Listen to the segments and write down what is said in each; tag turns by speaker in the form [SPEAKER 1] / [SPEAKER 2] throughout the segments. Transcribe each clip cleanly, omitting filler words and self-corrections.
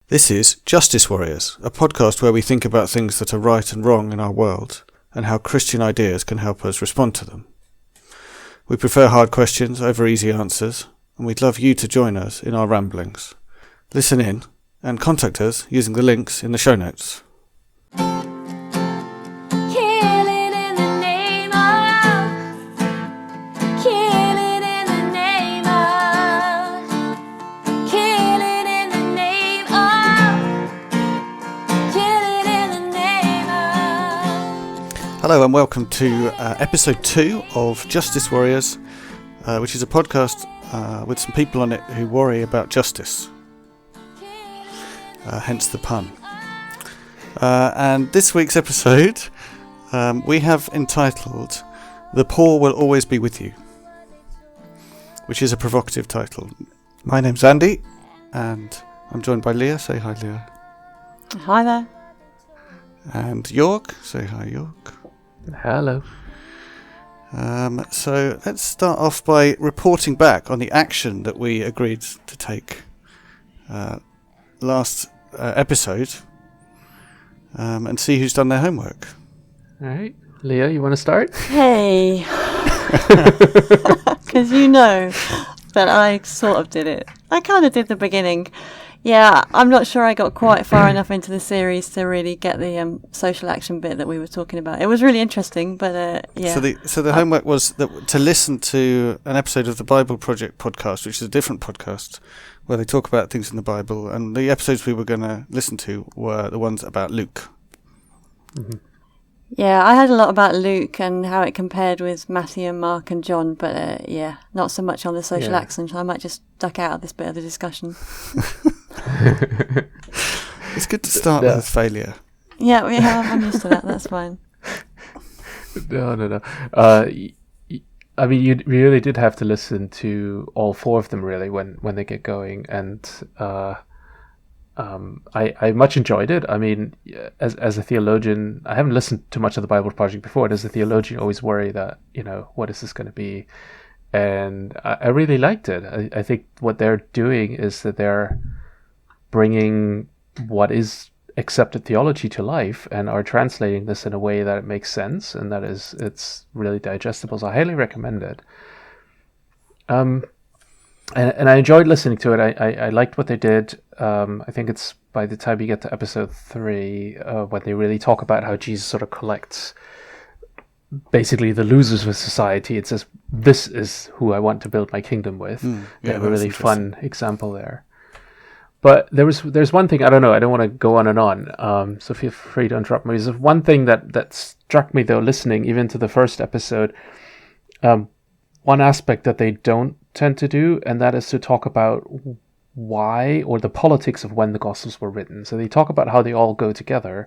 [SPEAKER 1] This is Justice Worriers, a podcast where we think about things that are right and wrong in our world and how Christian ideas can help us respond to them. We prefer hard questions over easy answers, and we'd love you to join us in our ramblings. Listen in and contact us using the links in the show notes. Hello and welcome to episode 2 of Justice Worriers, which is a podcast with some people on it who worry about justice, hence the pun. And this week's episode we have entitled "The Poor Will Always Be With You," which is a provocative title. My name's Andy and I'm joined by Leah. Say hi, Leah.
[SPEAKER 2] Hi there.
[SPEAKER 1] And Jörg. Say hi, Jörg.
[SPEAKER 3] Hello.
[SPEAKER 1] So let's start off by reporting back on the action that we agreed to take last episode and see who's done their homework.
[SPEAKER 3] All right. Leah, you want to start?
[SPEAKER 2] Hey. Because you know that I sort of did it. I kind of did the beginning. Yeah, I'm not sure I got quite far enough into the series to really get the social action bit that we were talking about. It was really interesting, but yeah.
[SPEAKER 1] So the homework was to listen to an episode of the Bible Project podcast, which is a different podcast, where they talk about things in the Bible. And the episodes we were going to listen to were the ones about Luke.
[SPEAKER 3] Mm-hmm.
[SPEAKER 2] Yeah, I heard a lot about Luke and how it compared with Matthew and Mark and John, but yeah, not so much on the social action. So I might just duck out of this bit of the discussion.
[SPEAKER 1] It's good to start with failure.
[SPEAKER 2] Yeah, I'm used to that. That's fine.
[SPEAKER 3] No. I mean, you really did have to listen to all four of them, really, when they get going, and I much enjoyed it. I mean, as a theologian, I haven't listened to much of the Bible Project before, and as a theologian, you always worry that, what is this going to be? And I really liked it. I think what they're doing is that they're bringing what is accepted theology to life and are translating this in a way that it makes sense and that it's really digestible. So I highly recommend it. And I enjoyed listening to it. I liked what they did. I think it's by the time you get to episode 3 when they really talk about how Jesus sort of collects basically the losers of society. It says, this is who I want to build my kingdom with. They have a really fun example there. But there's one thing, I don't know, I don't want to go on and on, so feel free to interrupt me. There's one thing that struck me, though, listening even to the first episode, one aspect that they don't tend to do, and that is to talk about why, or the politics of when the Gospels were written. So they talk about how they all go together,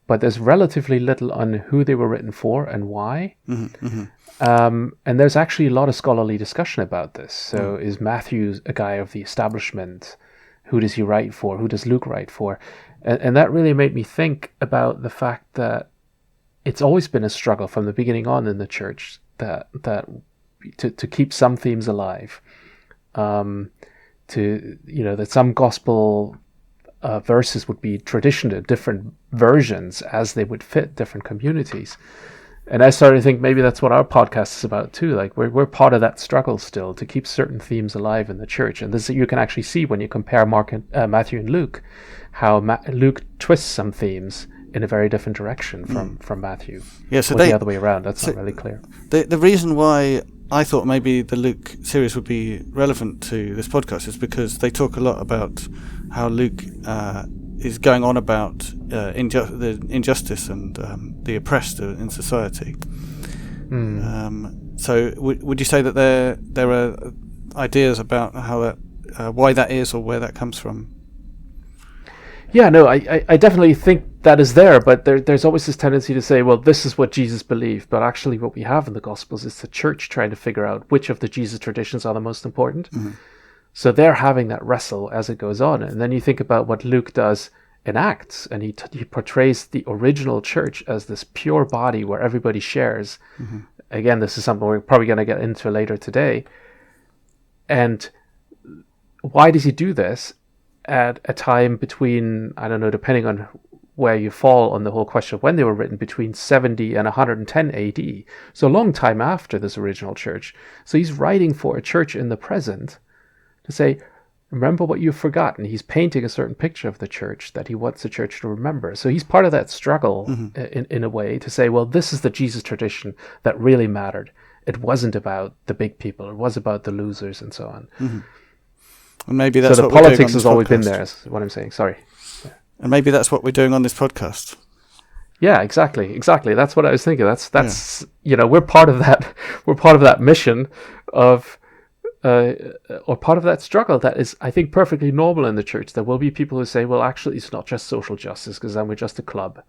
[SPEAKER 3] but there's relatively little on who they were written for and why. And there's actually a lot of scholarly discussion about this. So is Matthew a guy of the establishment? Who does he write for? Who does Luke write for? And that really made me think about the fact that it's always been a struggle from the beginning on in the church that to keep some themes alive, that some gospel verses would be traditioned in different versions as they would fit different communities. And I started to think maybe that's what our podcast is about too. Like we're part of that struggle still to keep certain themes alive in the church. And this you can actually see when you compare Matthew and Luke, how Luke twists some themes in a very different direction from Matthew. Yeah, so the other way around. That's not really clear.
[SPEAKER 1] The reason why I thought maybe the Luke series would be relevant to this podcast is because they talk a lot about how Luke is going on about the injustice and the oppressed in society. So would you say that there are ideas about how that, why that is, or where that comes from?
[SPEAKER 3] Yeah, no, I definitely think that is there, but there's always this tendency to say, well, this is what Jesus believed, but actually what we have in the Gospels is the church trying to figure out which of the Jesus traditions are the most important. So they're having that wrestle as it goes on. And then you think about what Luke does in Acts, and he portrays the original church as this pure body where everybody shares. Again, this is something we're probably going to get into later today. And why does he do this? at a time between, I don't know, depending on where you fall on the whole question of when they were written, between 70 and 110 AD. So a long time after this original church. So he's writing for a church in the present to say, remember what you've forgotten. He's painting a certain picture of the church that he wants the church to remember. So he's part of that struggle in a way to say, well, this is the Jesus tradition that really mattered. It wasn't about the big people. It was about the losers and so on.
[SPEAKER 1] And maybe that's
[SPEAKER 3] so the
[SPEAKER 1] what we're doing
[SPEAKER 3] politics
[SPEAKER 1] on this
[SPEAKER 3] has always been
[SPEAKER 1] podcast.
[SPEAKER 3] there, is what I'm saying. Sorry.
[SPEAKER 1] And maybe that's what we're doing on this podcast.
[SPEAKER 3] Yeah, exactly. That's what I was thinking. That's we're part of that. We're part of that mission of, or part of that struggle that is, I think, perfectly normal in the church. There will be people who say, well, actually, it's not just social justice, because then we're just a club.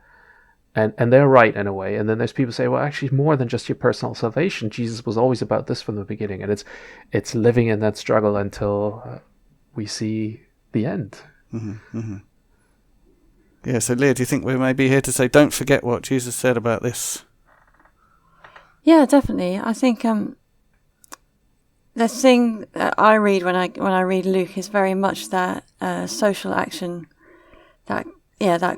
[SPEAKER 3] And they're right in a way. And then there's people who say, well, actually, more than just your personal salvation. Jesus was always about this from the beginning. And it's living in that struggle until we see the end.
[SPEAKER 1] Yeah, so Leah, do you think we may be here to say, don't forget what Jesus said about this?
[SPEAKER 2] Yeah, definitely. I think the thing that I read when I read Luke is very much that social action, that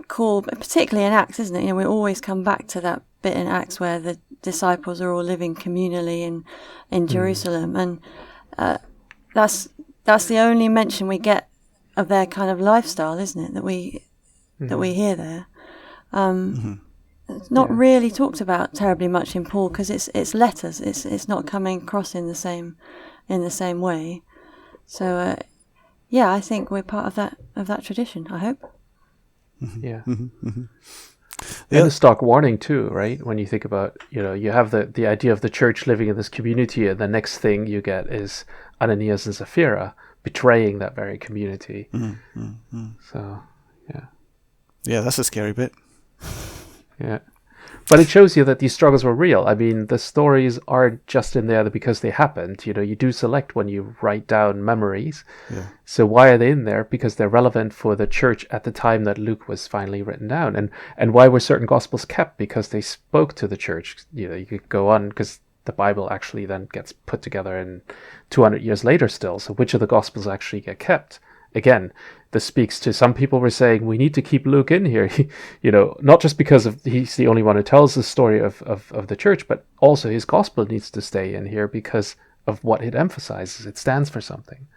[SPEAKER 2] call, particularly in Acts, isn't it? We always come back to that bit in Acts where the disciples are all living communally in Jerusalem, and that's the only mention we get of their kind of lifestyle, isn't it? That we hear there. It's not really talked about terribly much in Paul, because it's letters. It's not coming across in the same way. So I think we're part of that tradition, I hope.
[SPEAKER 3] Yeah. And a stark warning too, right? When you think about, you have the idea of the church living in this community, and the next thing you get is Ananias and Sapphira betraying that very community. So, yeah.
[SPEAKER 1] Yeah, that's a scary bit.
[SPEAKER 3] Yeah. But it shows you that these struggles were real. I mean, the stories aren't just in there because they happened. You do select when you write down memories.
[SPEAKER 1] Yeah.
[SPEAKER 3] So why are they in there? Because they're relevant for the church at the time that Luke was finally written down. And why were certain gospels kept? Because they spoke to the church. You could go on, because the Bible actually then gets put together in 200 years later still. So which of the gospels actually get kept? Again, this speaks to some people were saying we need to keep Luke in here, not just because he's the only one who tells the story of the church, but also his gospel needs to stay in here because of what it emphasizes. It stands for something.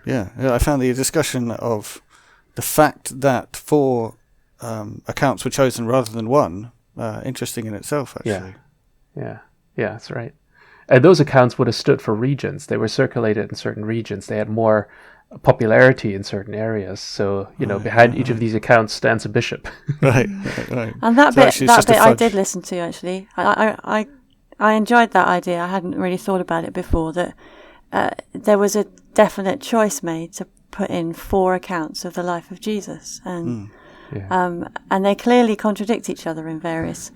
[SPEAKER 1] Yeah, I found the discussion of the fact that 4 accounts were chosen rather than 1 interesting in itself, actually.
[SPEAKER 3] Yeah, that's right. And those accounts would have stood for regions. They were circulated in certain regions. They had more popularity in certain areas. So, behind each of these accounts stands a bishop.
[SPEAKER 1] Right.
[SPEAKER 2] And that
[SPEAKER 1] So
[SPEAKER 2] bit I did listen to, actually. I enjoyed that idea. I hadn't really thought about it before, that there was a definite choice made to put in 4 accounts of the life of Jesus. And and they clearly contradict each other in various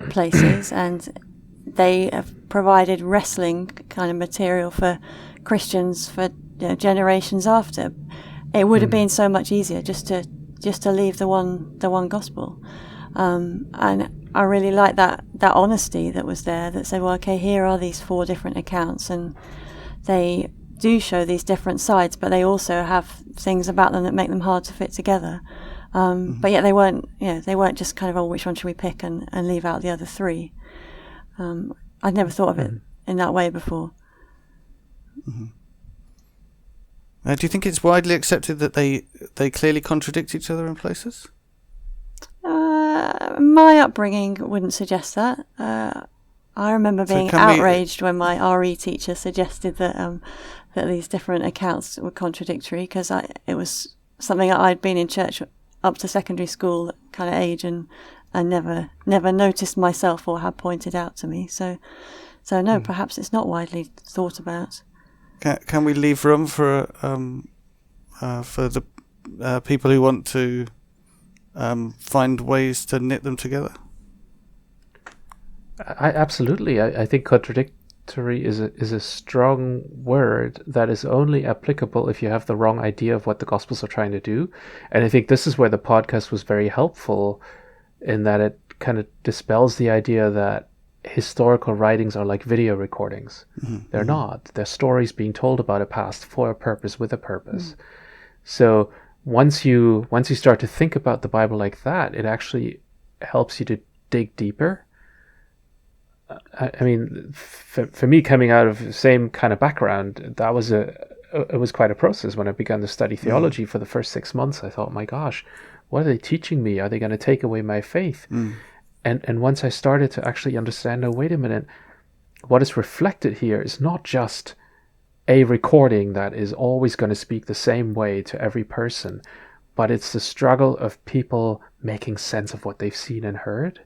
[SPEAKER 2] places, and they have provided wrestling kind of material for Christians for generations after. It would have been so much easier just to leave the one gospel, and I really like that honesty that was there, that said, well, okay, here are these 4 different accounts, and they do show these different sides, but they also have things about them that make them hard to fit together. But yet they weren't just kind of, oh, which one should we pick and leave out the other 3. I'd never thought of it in that way before.
[SPEAKER 1] Do you think it's widely accepted that they clearly contradict each other in places?
[SPEAKER 2] My upbringing wouldn't suggest that. I remember being outraged when my RE teacher suggested that these different accounts were contradictory, because it was something I'd been in church up to secondary school kind of age, and never noticed myself or had pointed out to me. So no, perhaps it's not widely thought about.
[SPEAKER 1] Can we leave room for the people who want to find ways to knit them together?
[SPEAKER 3] Absolutely. I think contradictory is a strong word that is only applicable if you have the wrong idea of what the Gospels are trying to do. And I think this is where the podcast was very helpful, in that it kind of dispels the idea that historical writings are like video recordings. They're not. They're stories being told about a past for a purpose, with a purpose. So once you start to think about the Bible like that, it actually helps you to dig deeper. I mean, for me, coming out of the same kind of background, it was quite a process. When I began to study theology for the first 6 months, I thought, my gosh, what are they teaching me? Are they going to take away my faith? And once I started to actually understand, no, wait a minute, what is reflected here is not just a recording that is always going to speak the same way to every person, but it's the struggle of people making sense of what they've seen and heard,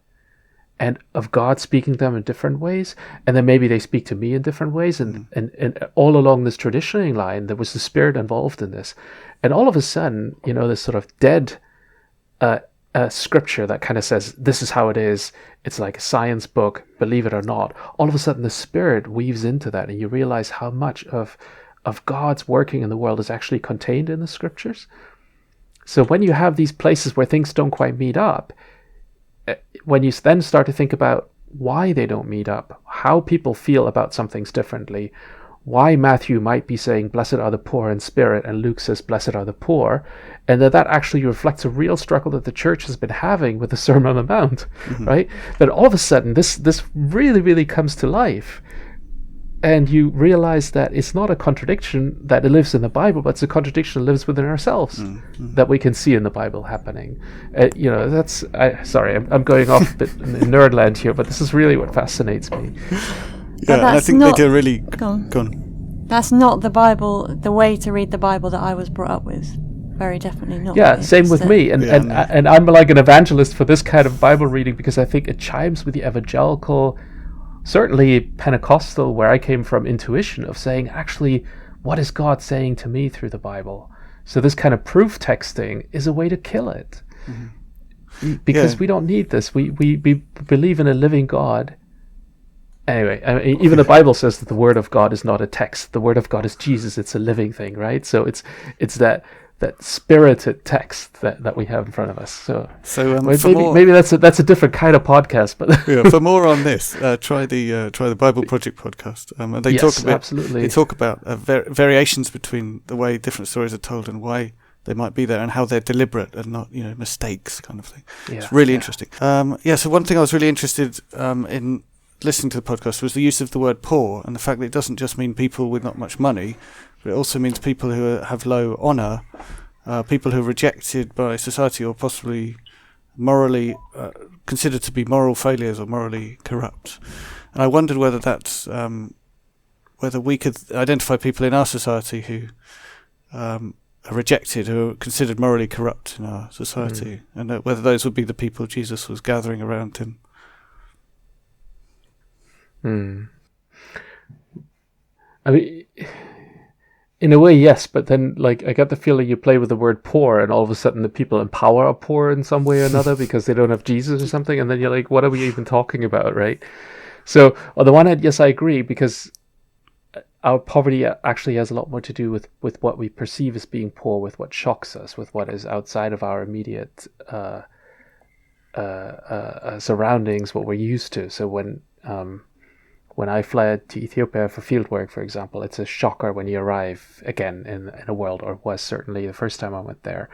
[SPEAKER 3] and of God speaking to them in different ways, and then maybe they speak to me in different ways, and all along this traditioning line, there was the Spirit involved in this, and all of a sudden, this sort of dead scripture that kind of says, this is how it is, it's like a science book, believe it or not, all of a sudden the Spirit weaves into that, and you realize how much of God's working in the world is actually contained in the scriptures. So when you have these places where things don't quite meet up, when you then start to think about why they don't meet up, how people feel about some things differently, why Matthew might be saying, blessed are the poor in spirit, and Luke says, blessed are the poor, and that actually reflects a real struggle that the church has been having with the Sermon on the Mount, right? That all of a sudden, this really, really comes to life. And you realize that it's not a contradiction that lives in the Bible, but it's a contradiction that lives within ourselves that we can see in the Bible happening. I'm going off a bit in nerdland here, but this is really what fascinates me.
[SPEAKER 1] Yeah, and I think they do really... Go on.
[SPEAKER 2] That's not the Bible, the way to read the Bible that I was brought up with. Very definitely not.
[SPEAKER 3] Yeah, same with me. And I'm like an evangelist for this kind of Bible reading because I think it chimes with the evangelical, certainly Pentecostal, where I came from, intuition of saying, actually, what is God saying to me through the Bible? So this kind of proof texting is a way to kill it. Because we don't need this. We believe in a living God. Anyway, I mean, even the Bible says that the Word of God is not a text. The Word of God is Jesus. It's a living thing, right? So it's that spirited text that we have in front of us. So maybe that's a different kind of podcast. But
[SPEAKER 1] for more on this, try the Bible Project podcast. And they talk about variations between the way different stories are told and why they might be there, and how they're deliberate and not mistakes, kind of thing. It's really interesting. So one thing I was really interested in listening to the podcast was the use of the word poor, and the fact that it doesn't just mean people with not much money, but it also means people who have low honour, people who are rejected by society or possibly morally considered to be moral failures or morally corrupt. And I wondered whether that's whether we could identify people in our society who are rejected, who are considered morally corrupt in our society, and whether those would be the people Jesus was gathering around him.
[SPEAKER 3] I mean, in a way, yes, but then, like, I get the feeling you play with the word poor, and all of a sudden the people in power are poor in some way or another because they don't have Jesus or something, and then you're like, what are we even talking about, right? So, on the one hand, yes, I agree, because our poverty actually has a lot more to do with what we perceive as being poor, with what shocks us, with what is outside of our immediate surroundings, what we're used to. So when I fled to Ethiopia for fieldwork, for example, it's a shocker when you arrive again in a world, or was certainly the first time I went there.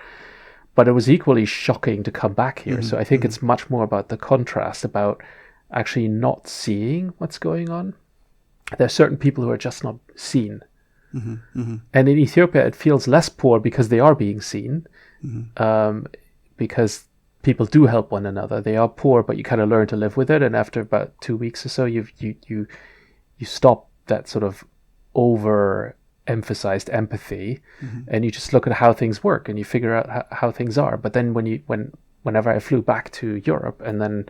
[SPEAKER 3] But it was equally shocking to come back here. So I think it's much more about the contrast, about actually not seeing what's going on. There are certain people who are just not seen. And in Ethiopia, it feels less poor because they are being seen, because people do help one another. They are poor, but you kind of learn to live with it. And after about 2 weeks or so, you stop that sort of over-emphasized empathy, and you just look at how things work, and you figure out how things are. But then whenever I flew back to Europe, and then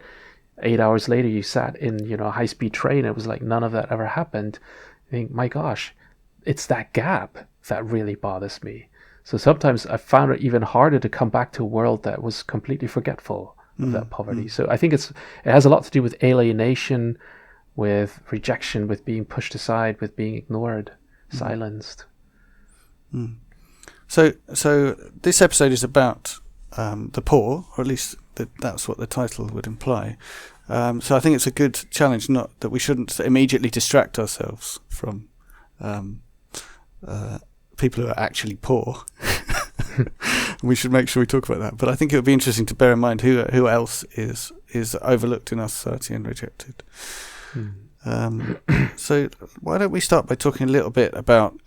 [SPEAKER 3] 8 hours later you sat in a high-speed train, it was like none of that ever happened. I think, my gosh, it's that gap that really bothers me. So sometimes I found it even harder to come back to a world that was completely forgetful of that poverty. So I think it has a lot to do with alienation, with rejection, with being pushed aside, with being ignored, silenced.
[SPEAKER 1] So this episode is about the poor, or at least that's what the title would imply. So I think it's a good challenge, not that we shouldn't immediately distract ourselves from people who are actually poor. we should make sure we talk about that. But I think it would be interesting to bear in mind who else is overlooked in our society and rejected. So why don't we start by talking a little bit about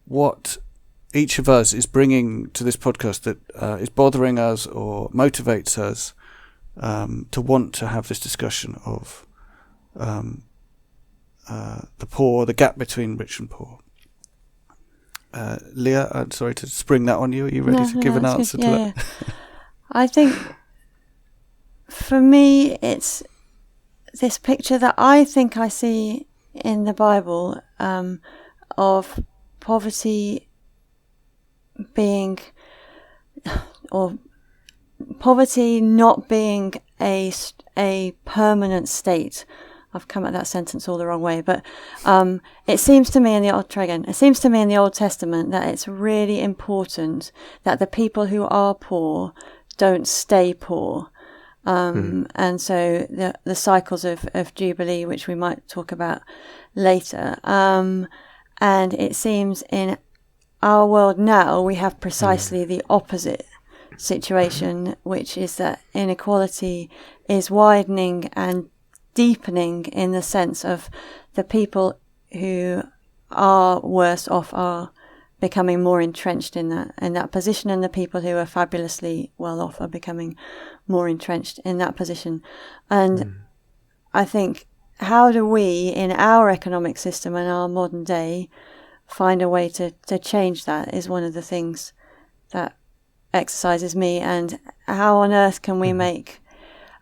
[SPEAKER 1] what each of us is bringing to this podcast that is bothering us or motivates us to want to have this discussion of the poor, the gap between rich and poor. Leah, I'm sorry to spring that on you. Are you ready to give an answer to that?
[SPEAKER 2] Yeah. I think for me, it's this picture that I think I see in the Bible of poverty being, or poverty not being a permanent state. I've come at that sentence all the wrong way, but it seems to me in the Old Testament that it's really important that the people who are poor don't stay poor. And so the cycles of Jubilee, which we might talk about later, and it seems in our world now we have precisely the opposite situation, which is that inequality is widening and deepening in the sense of the people who are worse off are becoming more entrenched in that position, and the people who are fabulously well off are becoming more entrenched in that position. And I think, how do we in our economic system and our modern day find a way to change that is one of the things that exercises me. And how on earth can we make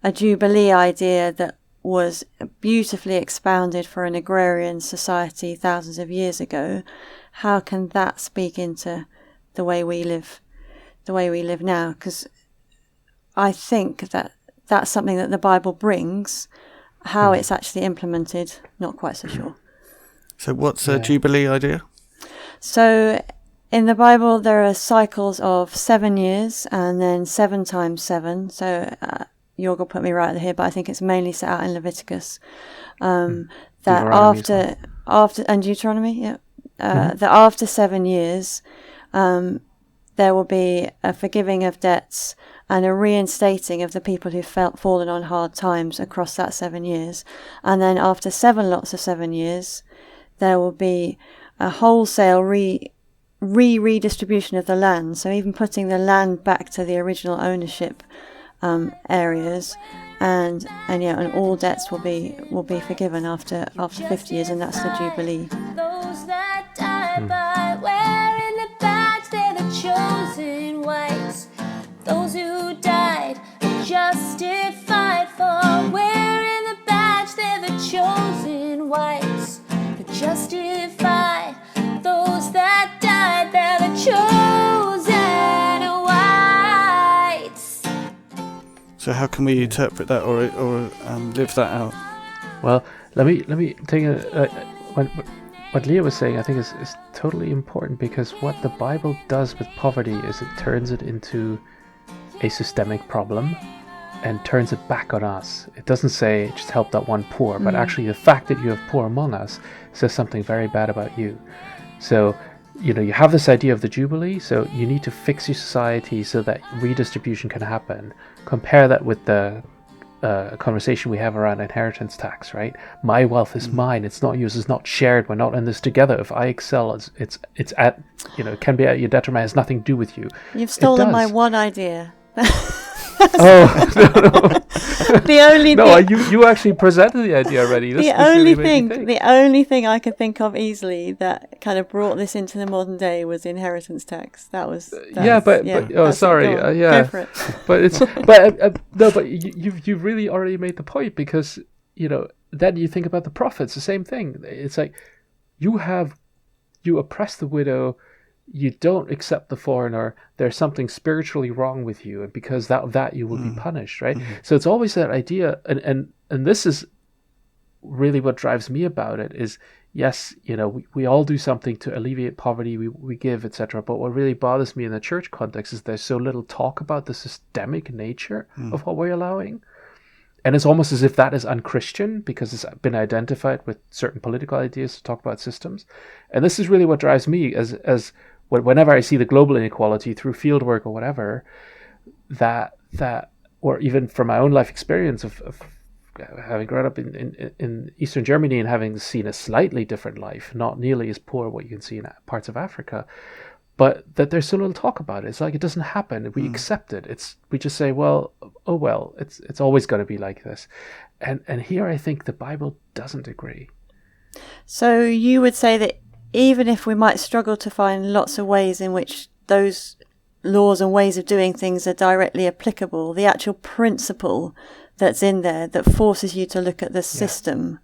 [SPEAKER 2] a Jubilee idea that was beautifully expounded for an agrarian society thousands of years ago, how can that speak into the way we live now? Because I think that that's something that the Bible brings. How it's actually implemented, not quite so sure.
[SPEAKER 1] So what's a Jubilee idea?
[SPEAKER 2] So in the Bible there are cycles of 7 years and then 7 times 7. So Jörg will put me right here, but I think it's mainly set out in Leviticus. That after and Deuteronomy, that after 7 years, there will be a forgiving of debts and a reinstating of the people who fallen on hard times across that 7 years. And then after 7 lots of 7 years, there will be a wholesale redistribution of the land. So even putting the land back to the original ownership areas, and all debts will be forgiven after 50 years, and that's the Jubilee.
[SPEAKER 4] Those that die by wearing the badge, they're the chosen whites. Those who died are justified for wearing the badge, they're the chosen whites. The justified, those that died, they're the chosen whites.
[SPEAKER 1] So how can we interpret that or live that out?
[SPEAKER 3] Well, let me take what Leah was saying. I think is totally important, because what the Bible does with poverty is it turns it into a systemic problem and turns it back on us. It doesn't say just help that one poor, but actually the fact that you have poor among us says something very bad about you. So you have this idea of the Jubilee, so you need to fix your society so that redistribution can happen. Compare that with the conversation we have around inheritance tax, right? My wealth is mine, it's not yours, it's not shared, we're not in this together. If I excel, it's at, it can be at your detriment, it has nothing to do with you.
[SPEAKER 2] You've stolen my one idea.
[SPEAKER 3] No.
[SPEAKER 2] The only thing,
[SPEAKER 3] you actually presented the idea already.
[SPEAKER 2] The only thing I could think of easily that kind of brought this into the modern day was inheritance tax. Go for it.
[SPEAKER 3] But it's but you've really already made the point, because then you think about the prophets, the same thing. It's like you oppress the widow, you don't accept the foreigner, there's something spiritually wrong with you, and because that you will be punished, right? So it's always that idea, and this is really what drives me about it, is yes, we all do something to alleviate poverty, we give, etc. But what really bothers me in the church context is there's so little talk about the systemic nature of what we're allowing. And it's almost as if that is unchristian, because it's been identified with certain political ideas to talk about systems. And this is really what drives me, as whenever I see the global inequality through fieldwork or whatever, that or even from my own life experience of having grown up in Eastern Germany and having seen a slightly different life, not nearly as poor what you can see in parts of Africa, but that there's so little talk about it. It's like it doesn't happen. We accept it. We just say, well, oh well, it's always going to be like this. And here I think the Bible doesn't agree.
[SPEAKER 2] So you would say that even if we might struggle to find lots of ways in which those laws and ways of doing things are directly applicable, the actual principle that's in there that forces you to look at the system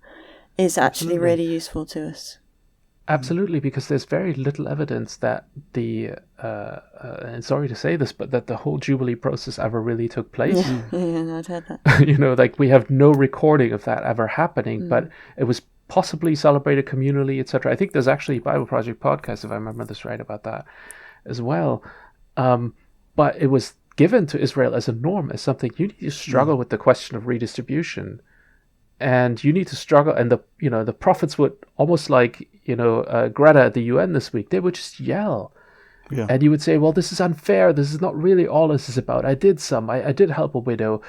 [SPEAKER 2] is actually really useful to us.
[SPEAKER 3] Absolutely, because there's very little evidence that and sorry to say this, but that the whole Jubilee process ever really took place.
[SPEAKER 2] Yeah, no, I'd heard that.
[SPEAKER 3] Like we have no recording of that ever happening, but it was possibly celebrated communally, etc. I think there's actually a Bible Project podcast, if I remember this right, about that as well. But it was given to Israel as a norm, as something you need to struggle with the question of redistribution. And you need to struggle, and the prophets would almost like Greta at the UN this week. They would just yell, and you would say, "Well, this is unfair. This is not really all this is about. I did help a widow,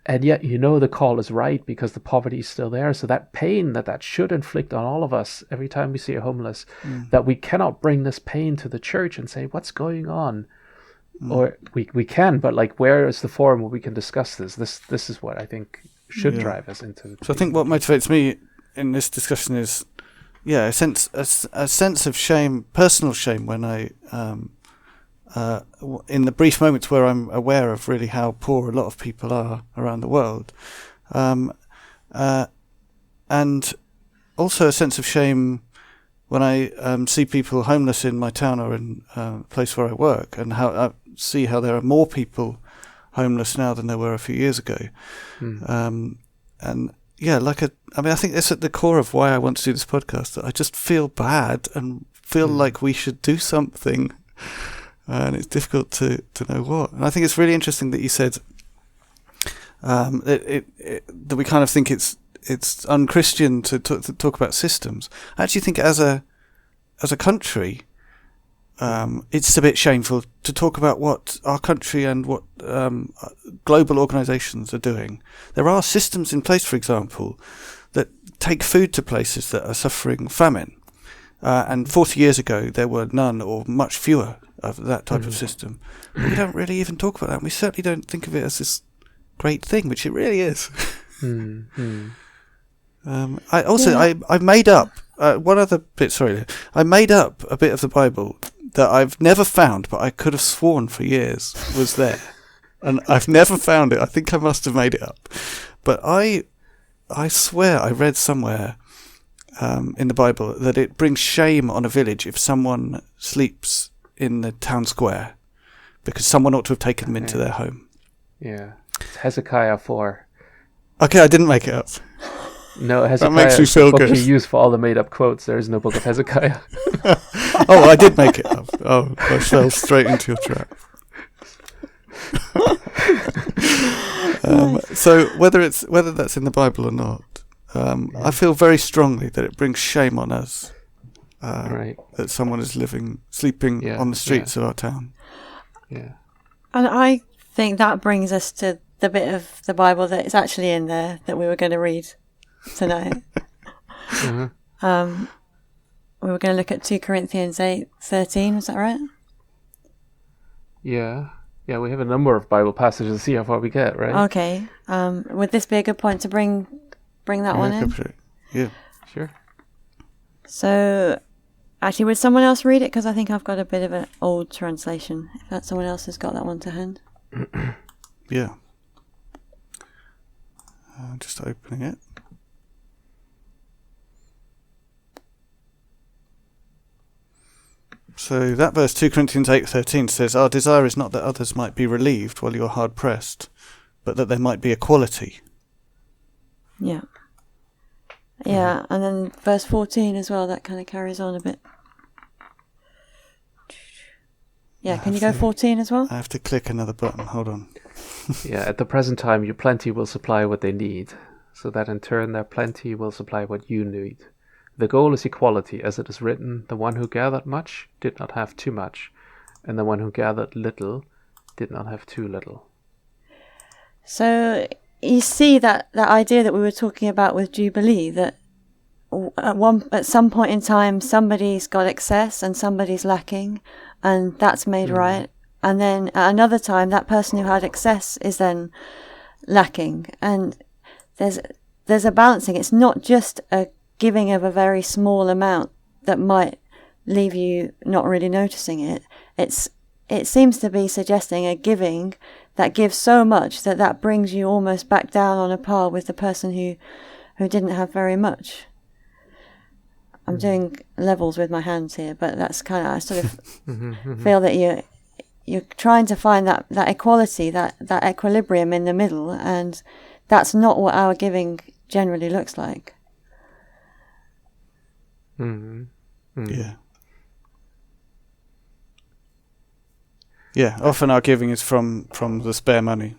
[SPEAKER 3] and yet the call is right because the poverty is still there. So that pain that should inflict on all of us every time we see a homeless, that we cannot bring this pain to the church and say what's going on, or we can, but like where is the forum where we can discuss this? This is what I think should drive us into.
[SPEAKER 1] So I think what motivates me in this discussion is, a sense of shame, personal shame, when I, in the brief moments where I'm aware of really how poor a lot of people are around the world, and also a sense of shame when I see people homeless in my town or in a place where I work, and how I see how there are more people homeless now than there were a few years ago. I think that's at the core of why I want to do this podcast, that I just feel bad and feel like we should do something, and it's difficult to know what. And I think it's really interesting that you said that we kind of think it's unchristian to talk about systems. I actually think as a country, it's a bit shameful to talk about what our country and what global organisations are doing. There are systems in place, for example, that take food to places that are suffering famine. And 40 years ago, there were none or much fewer of that type of system. But we don't really even talk about that. And we certainly don't think of it as this great thing, which it really is. I made up one other bit. Sorry, I made up a bit of the Bible that I've never found, but I could have sworn for years was there, and I've never found it. I think I must have made it up, but I swear I read somewhere in the Bible that it brings shame on a village if someone sleeps in the town square, because someone ought to have taken them into their home.
[SPEAKER 3] Yeah, it's Hezekiah 4.
[SPEAKER 1] Okay, I didn't make it up.
[SPEAKER 3] No, Hezekiah
[SPEAKER 1] that makes me feel
[SPEAKER 3] book
[SPEAKER 1] good.
[SPEAKER 3] You use for all the made-up quotes. There is no book of Hezekiah.
[SPEAKER 1] Oh, I did make it up. Oh, I fell straight into your trap. So whether that's in the Bible or not, I feel very strongly that it brings shame on us that someone is sleeping on the streets of our town. Yeah,
[SPEAKER 2] and I think that brings us to the bit of the Bible that is actually in there that we were going to read tonight. We were going to look at 2 Corinthians 8:13. Was that right?
[SPEAKER 3] Yeah, we have a number of Bible passages to see how far we get, right?
[SPEAKER 2] Okay. Would this be a good point to bring that one in?
[SPEAKER 1] Yeah,
[SPEAKER 3] sure.
[SPEAKER 2] So, actually, would someone else read it? Because I think I've got a bit of an old translation. If that someone else has got that one to hand.
[SPEAKER 1] Yeah. Just opening it. So that verse, 2 Corinthians 8:13, says, "Our desire is not that others might be relieved while you're hard pressed, but that there might be equality."
[SPEAKER 2] Yeah. Yeah, and then verse 14 as well, that kind of carries on a bit. Yeah, can you go 14 as well?
[SPEAKER 1] I have to click another button, hold on.
[SPEAKER 3] Yeah, at the present time your plenty will supply what they need, so that in turn their plenty will supply what you need. The goal is equality, as it is written, the one who gathered much did not have too much, and the one who gathered little did not have too little.
[SPEAKER 2] So you see that idea that we were talking about with Jubilee, that at some point in time somebody's got excess and somebody's lacking, and that's made right. And then at another time that person who had excess is then lacking, and there's a balancing. It's not just a giving of a very small amount that might leave you not really noticing it. It seems to be suggesting a giving that gives so much that brings you almost back down on a par with the person who didn't have very much. I'm doing levels with my hands here, but that's kind of, I sort of feel that you're trying to find that equality, that equilibrium in the middle, and that's not what our giving generally looks like.
[SPEAKER 1] Yeah. Yeah, often our giving is from the spare money.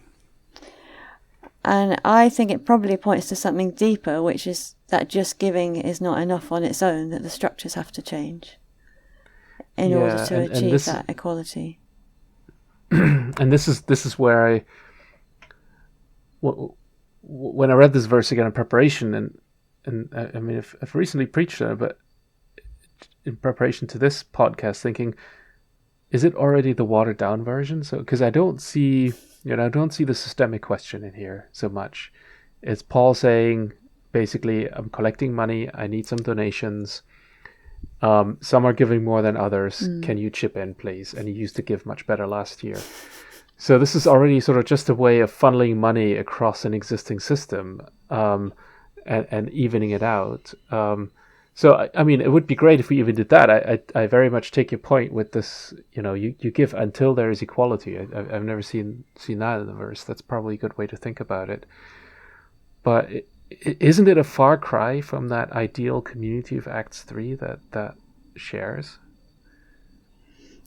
[SPEAKER 2] And I think it probably points to something deeper, which is that just giving is not enough on its own, that the structures have to change in order to achieve that equality.
[SPEAKER 3] And this is where when I read this verse again in preparation, and I mean, I've recently preached it, but in preparation to this podcast, thinking, is it already the watered down version? So, because I don't see the systemic question in here so much. It's Paul saying, basically, I'm collecting money. I need some donations. Some are giving more than others. Can you chip in, please? And he used to give much better last year. So this is already sort of just a way of funneling money across an existing system, and evening it out. So, I mean, it would be great if we even did that. I very much take your point with this, you give until there is equality. I've never seen that in the verse. That's probably a good way to think about it. But isn't it a far cry from that ideal community of Acts 3 that shares?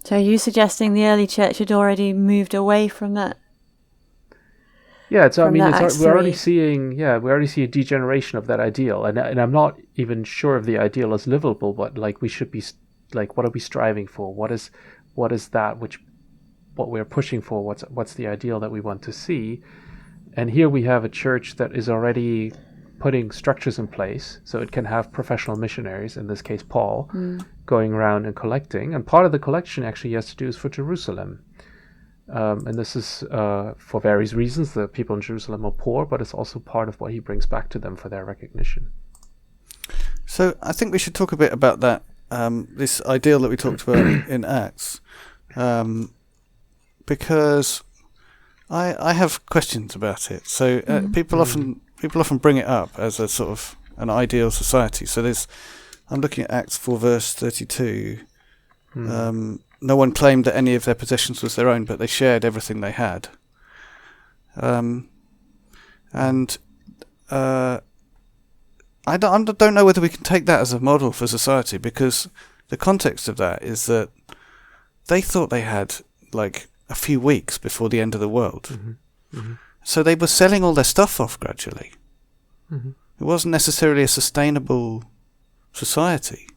[SPEAKER 2] So are you suggesting the early church had already moved away from that?
[SPEAKER 3] Yeah, so I mean, we're already seeing a degeneration of that ideal, and I'm not even sure if the ideal is livable, but like we should be, like, what are we striving for? What is that what we're pushing for? What's the ideal that we want to see? And here we have a church that is already putting structures in place, so it can have professional missionaries, in this case Paul, going around and collecting, and part of the collection actually has to do is for Jerusalem. And this is for various reasons. The people in Jerusalem are poor, but it's also part of what he brings back to them for their recognition.
[SPEAKER 1] So I think we should talk a bit about that, this ideal that we talked about in Acts, because I have questions about it. So people often bring it up as a sort of an ideal society. So I'm looking at Acts 4 verse 32. No one claimed that any of their possessions was their own, but they shared everything they had. I don't know whether we can take that as a model for society, because the context of that is that they thought they had like a few weeks before the end of the world. So they were selling all their stuff off gradually. It wasn't necessarily a sustainable society.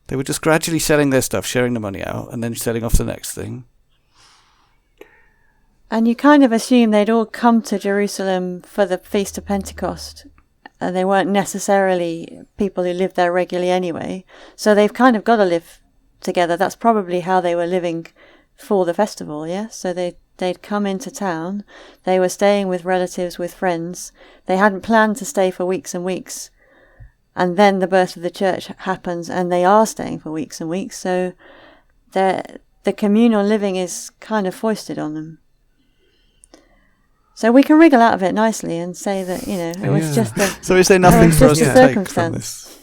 [SPEAKER 1] They were just gradually selling their stuff, sharing the money out, and then selling off the next thing.
[SPEAKER 2] And you kind of assume they'd all come to Jerusalem for the Feast of Pentecost, and they weren't necessarily people who lived there regularly anyway. So they've kind of got to live together. That's probably how they were living for the festival, yeah? So they'd come into town. They were staying with relatives, with friends. They hadn't planned to stay for weeks and weeks. And then the birth of the church happens, and they are staying for weeks and weeks. So the communal living is kind of foisted on them. So we can wriggle out of it nicely and say that, it was just a...
[SPEAKER 1] So is there nothing for us to take from this?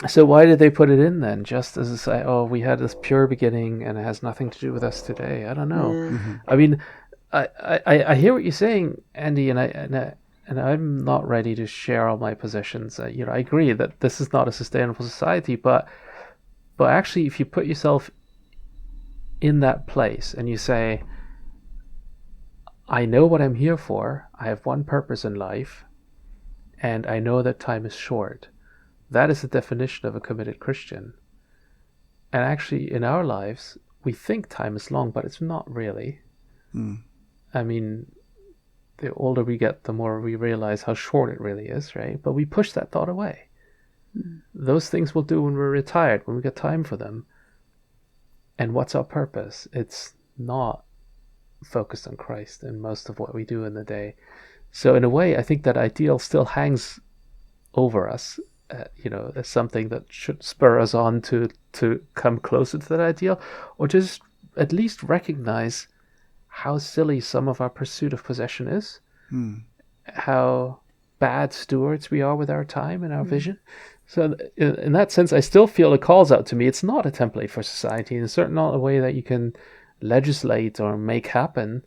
[SPEAKER 3] So why did they put it in then? Just as a say, we had this pure beginning and it has nothing to do with us today. I don't know. I mean, I hear what you're saying, Andy, and I'm not ready to share all my possessions. I agree that this is not a sustainable society, but actually, if you put yourself in that place and you say, I know what I'm here for, I have one purpose in life, and I know that time is short, That is the definition of a committed Christian. And actually, in our lives, we think time is long, but it's not really. I mean, the older we get, the more we realize how short it really is, right? But we push that thought away. Those things we'll do when we're retired, when we get time for them. And what's our purpose? It's not focused on Christ in most of what we do in the day. So in a way, I think that ideal still hangs over us, as something that should spur us on to come closer to that ideal, or just at least recognize how silly some of our pursuit of possession is, how bad stewards we are with our time and our vision. So in that sense, I still feel it calls out to me. It's not a template for society, and it's certainly not a way that you can legislate or make happen,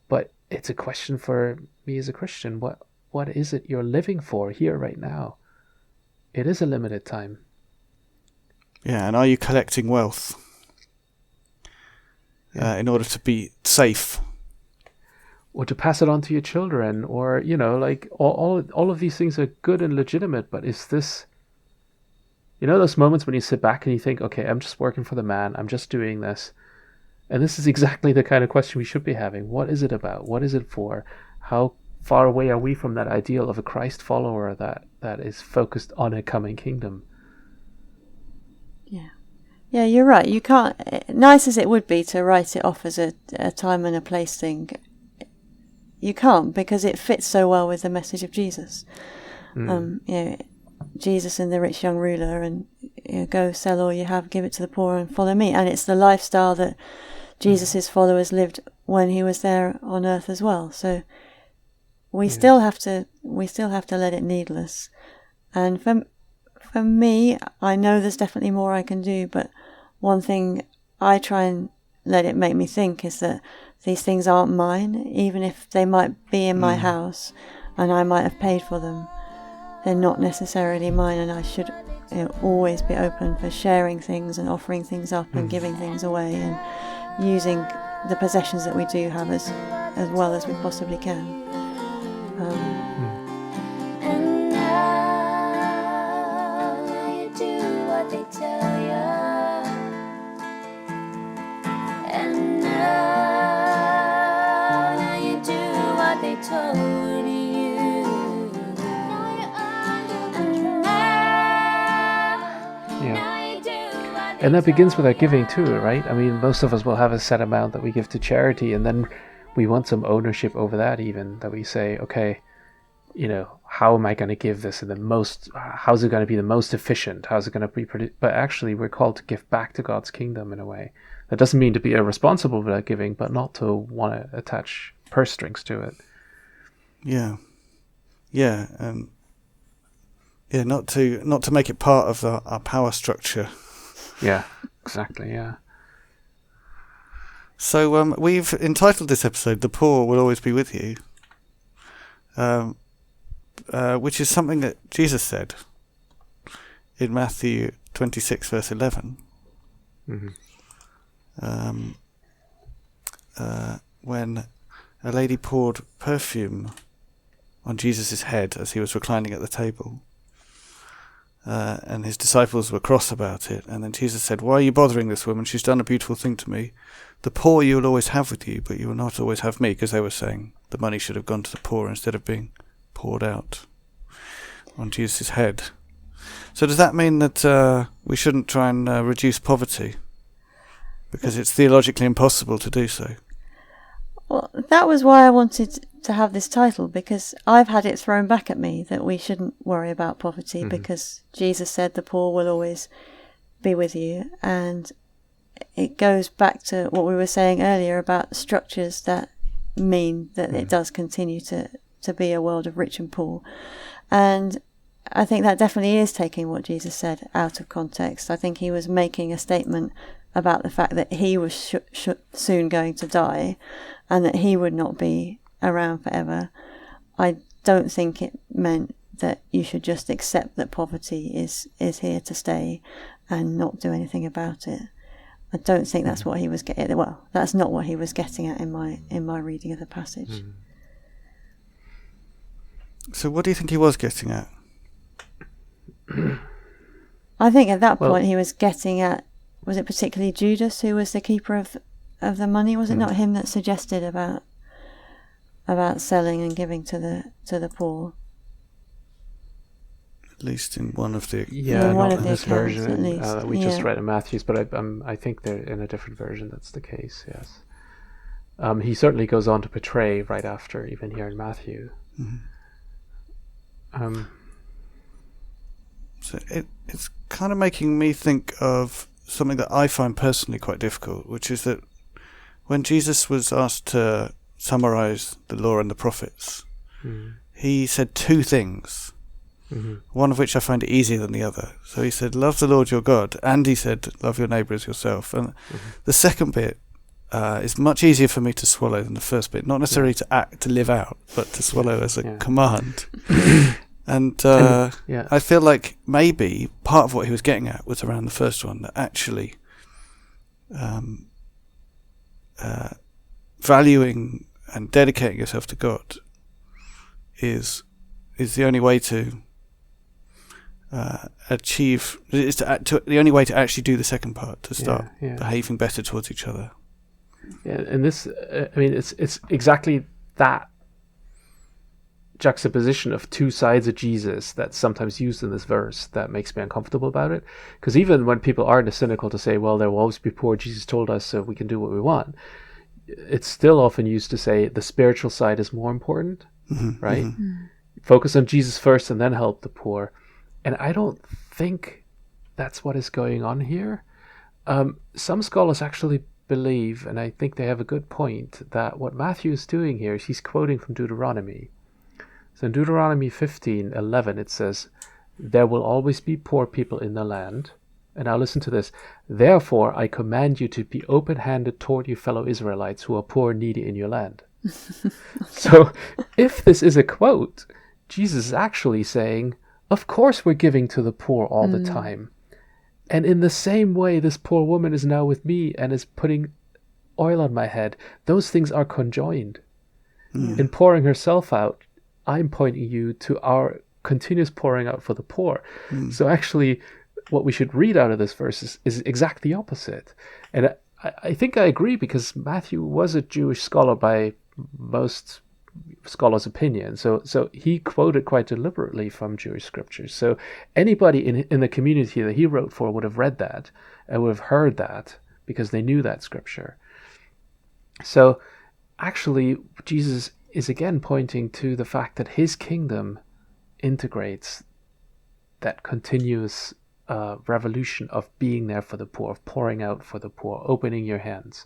[SPEAKER 3] but it's a question for me as a Christian. What is it you're living for here right now? It is a limited time. Yeah,
[SPEAKER 1] and are you collecting wealth in order to be safe?
[SPEAKER 3] Or to pass it on to your children, or, like all of these things are good and legitimate, but is this, those moments when you sit back and you think, okay, I'm just working for the man, I'm just doing this. And this is exactly the kind of question we should be having. What is it about? What is it for? How far away are we from that ideal of a Christ follower that is focused on a coming kingdom?
[SPEAKER 2] Yeah, you're right. You can't, nice as it would be to write it off as a time and a place thing, you can't, because it fits so well with the message of Jesus. Jesus and the rich young ruler, and go sell all you have, give it to the poor, and follow me. And it's the lifestyle that Jesus's followers lived when he was there on earth as well. So we still have to let it needless. And for me, I know there's definitely more I can do, but one thing I try and let it make me think is that these things aren't mine, even if they might be in my house and I might have paid for them. They're not necessarily mine, and I should always be open for sharing things and offering things up and giving things away and using the possessions that we do have as well as we possibly can.
[SPEAKER 4] And now you do what they tell you. And now you do what they told you.
[SPEAKER 3] And that begins with our giving too, right? I mean, most of us will have a set amount that we give to charity, and then we want some ownership over that even, that we say, okay, how am I going to give this in the most, how's it going to be the most efficient? How's it going to be produced? But actually, we're called to give back to God's kingdom in a way. That doesn't mean to be irresponsible with that giving, but not to want to attach purse strings to it.
[SPEAKER 1] Yeah. Not to make it part of our power structure.
[SPEAKER 3] Yeah, exactly, yeah.
[SPEAKER 1] So we've entitled this episode, "The Poor Will Always Be With You," which is something that Jesus said in Matthew 26, verse 11. When a lady poured perfume on Jesus' head as he was reclining at the table. And his disciples were cross about it. And then Jesus said, "Why are you bothering this woman? She's done a beautiful thing to me. The poor you will always have with you, but you will not always have me," because they were saying the money should have gone to the poor instead of being poured out on Jesus' head. So does that mean that we shouldn't try and reduce poverty? Because it's theologically impossible to do so.
[SPEAKER 2] Well, that was why I wanted to have this title, because I've had it thrown back at me that we shouldn't worry about poverty because Jesus said the poor will always be with you. And it goes back to what we were saying earlier about structures that mean that it does continue to be a world of rich and poor. And I think that definitely is taking what Jesus said out of context. I think he was making a statement about the fact that he was soon going to die and that he would not be around forever. I don't think it meant that you should just accept that poverty is here to stay and not do anything about it. I don't think that's what he was getting. Well, that's not what he was getting at in my reading of the passage.
[SPEAKER 1] So what do you think he was getting at?
[SPEAKER 2] I think at that
[SPEAKER 3] Well-
[SPEAKER 2] point he was getting at, was it particularly Judas who was the keeper of the money? Was it not him that suggested about selling and giving to the poor?
[SPEAKER 1] At least in one of the...
[SPEAKER 3] Yeah,
[SPEAKER 2] In one
[SPEAKER 3] not
[SPEAKER 2] of
[SPEAKER 3] in
[SPEAKER 2] the
[SPEAKER 3] this
[SPEAKER 2] accounts,
[SPEAKER 3] version
[SPEAKER 2] at least.
[SPEAKER 3] we just
[SPEAKER 2] Yeah.
[SPEAKER 3] read in Matthew's, but I think they're in a different version. That's the case. Yes. He certainly goes on to betray right after, even here in Matthew.
[SPEAKER 1] So it's kind of making me think of something that I find personally quite difficult, which is that when Jesus was asked to summarize the law and the prophets, he said two things, one of which I find easier than the other. So he said, love the Lord your God, and he said, love your neighbour as yourself. And the second bit is much easier for me to swallow than the first bit, not necessarily to live out, but to swallow as a command. And
[SPEAKER 3] yeah.
[SPEAKER 1] I feel like maybe part of what he was getting at was around the first one, that actually valuing and dedicating yourself to God is the only way to achieve, the only way to actually do the second part, to start behaving better towards each other.
[SPEAKER 3] Yeah, and this, I mean, it's exactly that juxtaposition of two sides of Jesus that's sometimes used in this verse that makes me uncomfortable about it. Because even when people are cynical to say, well, there will always be poor, Jesus told us so we can do what we want, it's still often used to say the spiritual side is more important, right? Focus on Jesus first and then help the poor. And I don't think that's what is going on here. Some scholars actually believe, and I think they have a good point, that what Matthew is doing here is he's quoting from Deuteronomy. So in Deuteronomy 15:11 it says, there will always be poor people in the land. And now listen to this. Therefore I command you to be open-handed toward your fellow Israelites who are poor and needy in your land. So if this is a quote, Jesus is actually saying, of course we're giving to the poor all the time. And in the same way this poor woman is now with me and is putting oil on my head, those things are conjoined. In pouring herself out, I'm pointing you to our continuous pouring out for the poor. So actually, what we should read out of this verse is exactly the opposite. And I think I agree, because Matthew was a Jewish scholar by most scholars' opinion. So he quoted quite deliberately from Jewish scriptures. So anybody in the community that he wrote for would have read that and would have heard that because they knew that scripture. So actually, Jesus is again pointing to the fact that his kingdom integrates that continuous revolution of being there for the poor, of pouring out for the poor, opening your hands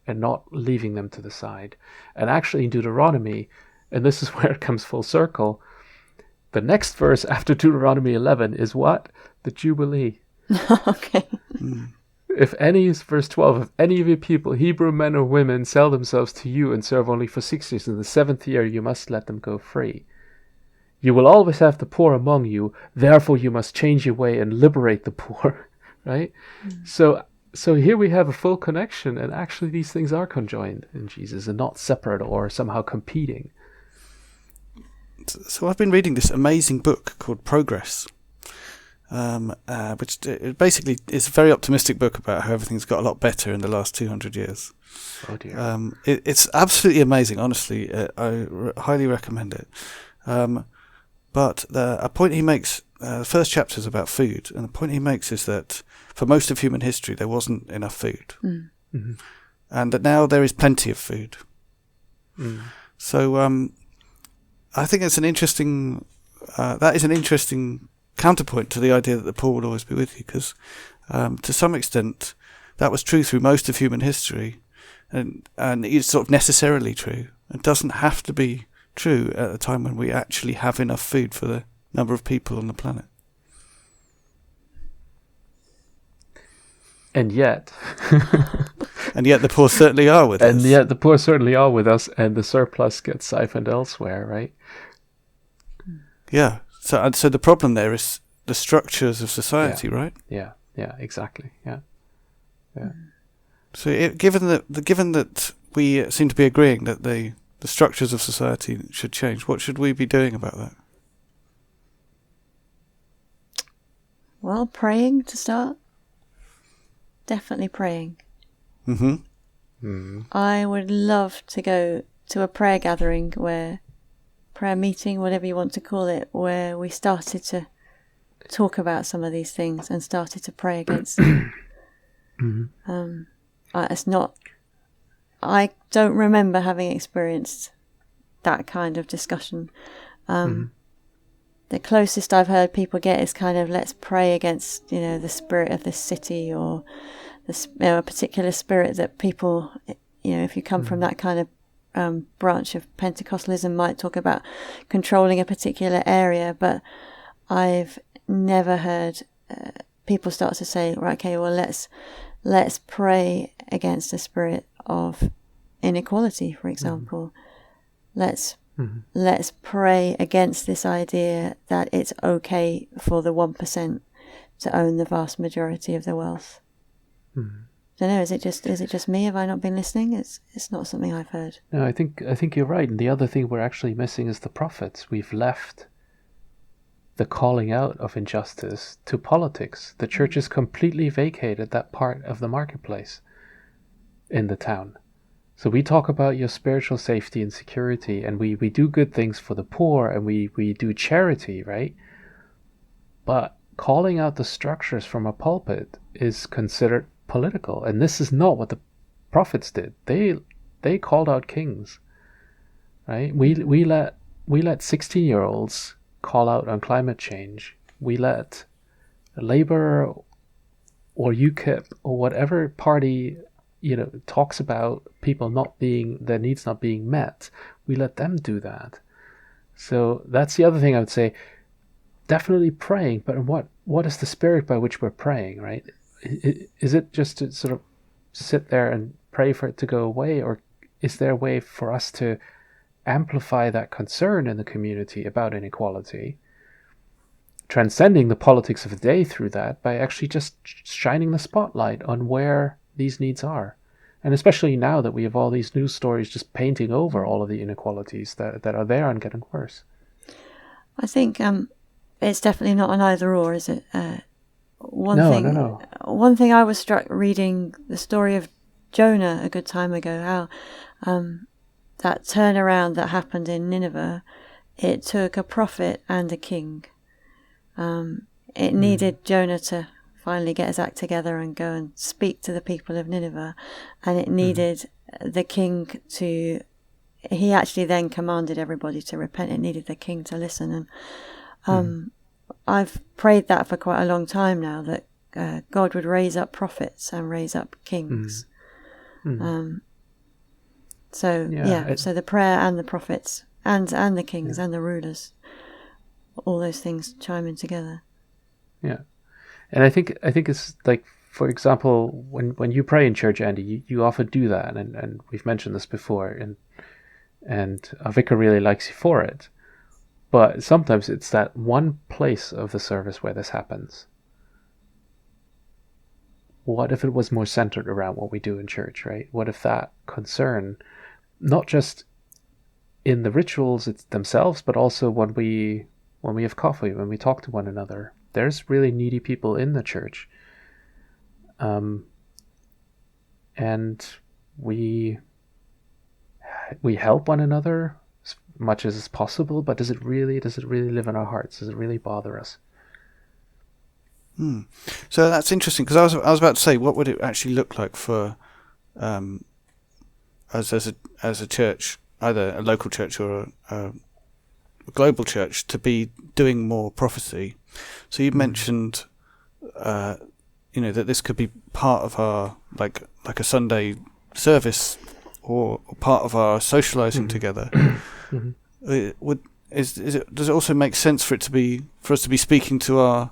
[SPEAKER 3] and not leaving them to the side. And actually in Deuteronomy, and this is where it comes full circle, the next verse after Deuteronomy 11 is what? The Jubilee.
[SPEAKER 2] Okay.
[SPEAKER 3] If any, verse 12, if any of your people, Hebrew men or women, sell themselves to you and serve only for 6 years, in the 7th year you must let them go free. You will always have the poor among you, therefore you must change your way and liberate the poor, right? So here we have a full connection, and actually these things are conjoined in Jesus and not separate or somehow competing.
[SPEAKER 1] So I've been reading this amazing book called Progress, which basically is a very optimistic book about how everything's got a lot better in the last 200 years.
[SPEAKER 3] Oh dear.
[SPEAKER 1] It's absolutely amazing, honestly. I highly recommend it. But a point he makes, the first chapter is about food, and the point he makes is that for most of human history there wasn't enough food, and that now there is plenty of food. So I think it's an interesting, that is an interesting counterpoint to the idea that the poor will always be with you, because to some extent that was true through most of human history, and it's sort of necessarily true. It doesn't have to be true at a time when we actually have enough food for the number of people on the planet.
[SPEAKER 3] And yet
[SPEAKER 1] the poor certainly are with us.
[SPEAKER 3] And yet the poor certainly are with us, and the surplus gets siphoned elsewhere, right?
[SPEAKER 1] Yeah. So the problem there is the structures of society, right?
[SPEAKER 3] Yeah, exactly. Yeah.
[SPEAKER 1] So given that we seem to be agreeing that the structures of society should change, what should we be doing about that?
[SPEAKER 2] Well, praying to start. Definitely praying.
[SPEAKER 1] Mm-hmm.
[SPEAKER 2] I would love to go to a prayer gathering prayer meeting, whatever you want to call it, where we started to talk about some of these things and started to pray against them. It's not. I don't remember having experienced that kind of discussion. The closest I've heard people get is kind of, let's pray against, the spirit of this city, or a particular spirit that people, if you come from that kind of branch of Pentecostalism, might talk about controlling a particular area. But I've never heard people start to say, right, okay, well, let's pray against the spirit of inequality, for example. Let's pray against this idea that it's okay for the 1% to own the vast majority of the wealth. I don't know. Is it just me? Have I not been listening? It's not something I've heard.
[SPEAKER 3] No, I think you're right. And the other thing we're actually missing is the prophets. We've left the calling out of injustice to politics. The church has completely vacated that part of the marketplace in the town. So we talk about your spiritual safety and security, and we do good things for the poor, and we do charity, right? But calling out the structures from a pulpit is considered political, and this is not what the prophets did. They called out kings, right? We let 16-year-olds call out on climate change. We let Labour or UKIP or whatever party talks about their needs not being met. We let them do that. So that's the other thing I would say. Definitely praying, but what is the spirit by which we're praying, right? Is it just to sort of sit there and pray for it to go away, or is there a way for us to amplify that concern in the community about inequality, transcending the politics of the day through that by actually just shining the spotlight on where these needs are? And especially now that we have all these news stories just painting over all of the inequalities that are there and getting worse.
[SPEAKER 2] I think it's definitely not an either or, is it?
[SPEAKER 3] No.
[SPEAKER 2] One thing I was struck reading the story of Jonah a good time ago, how that turnaround that happened in Nineveh, it took a prophet and a king. It needed Jonah to finally get his act together and go and speak to the people of Nineveh, and it needed the king he actually then commanded everybody to repent. It needed the king to listen, and I've prayed that for quite a long time now, that God would raise up prophets and raise up kings. So the prayer and the prophets and the kings and the rulers, all those things chiming together.
[SPEAKER 3] Yeah. And I think it's like, for example, when you pray in church, Andy, you often do that, and we've mentioned this before, and our vicar really likes you for it. But sometimes it's that one place of the service where this happens. What if it was more centered around what we do in church, right? What if that concern, not just in the rituals themselves, but also when we have coffee, when we talk to one another. There's really needy people in the church. And we help one another as much as is possible, but does it really live in our hearts? Does it really bother us?
[SPEAKER 1] So that's interesting, because I was about to say, what would it actually look like for as a church, either a local church or a global church, to be doing more prophecy? So you mentioned that this could be part of our like a Sunday service, or part of our socializing together. Does it also make sense for us to be speaking to our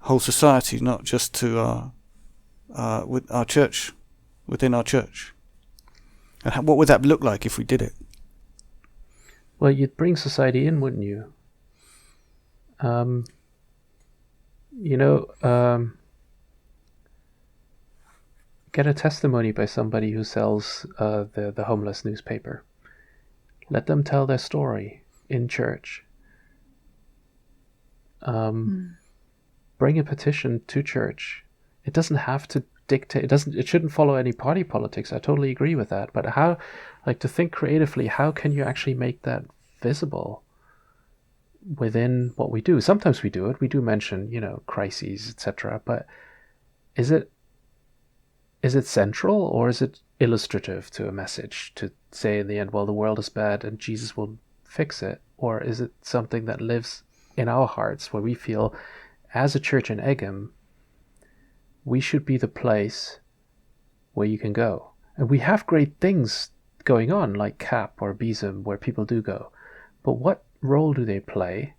[SPEAKER 1] whole society, not just to with our church, within our church? And what would that look like if we did it?
[SPEAKER 3] Well, you'd bring society in, wouldn't you? Get a testimony by somebody who sells the homeless newspaper. Let them tell their story in church. Bring bring a petition to church. It doesn't have to dictate. It shouldn't follow any party politics. I totally agree with that. But how, like, to think creatively, how can you actually make that visible within what we do? Sometimes we do it. We do mention, crises, etc. But is it central, or is it illustrative to a message to say in the end, well, the world is bad and Jesus will fix it? Or is it something that lives in our hearts, where we feel, as a church in Egham, we should be the place where you can go? And we have great things going on, like CAP or BISM, where people do go. But what role do they play,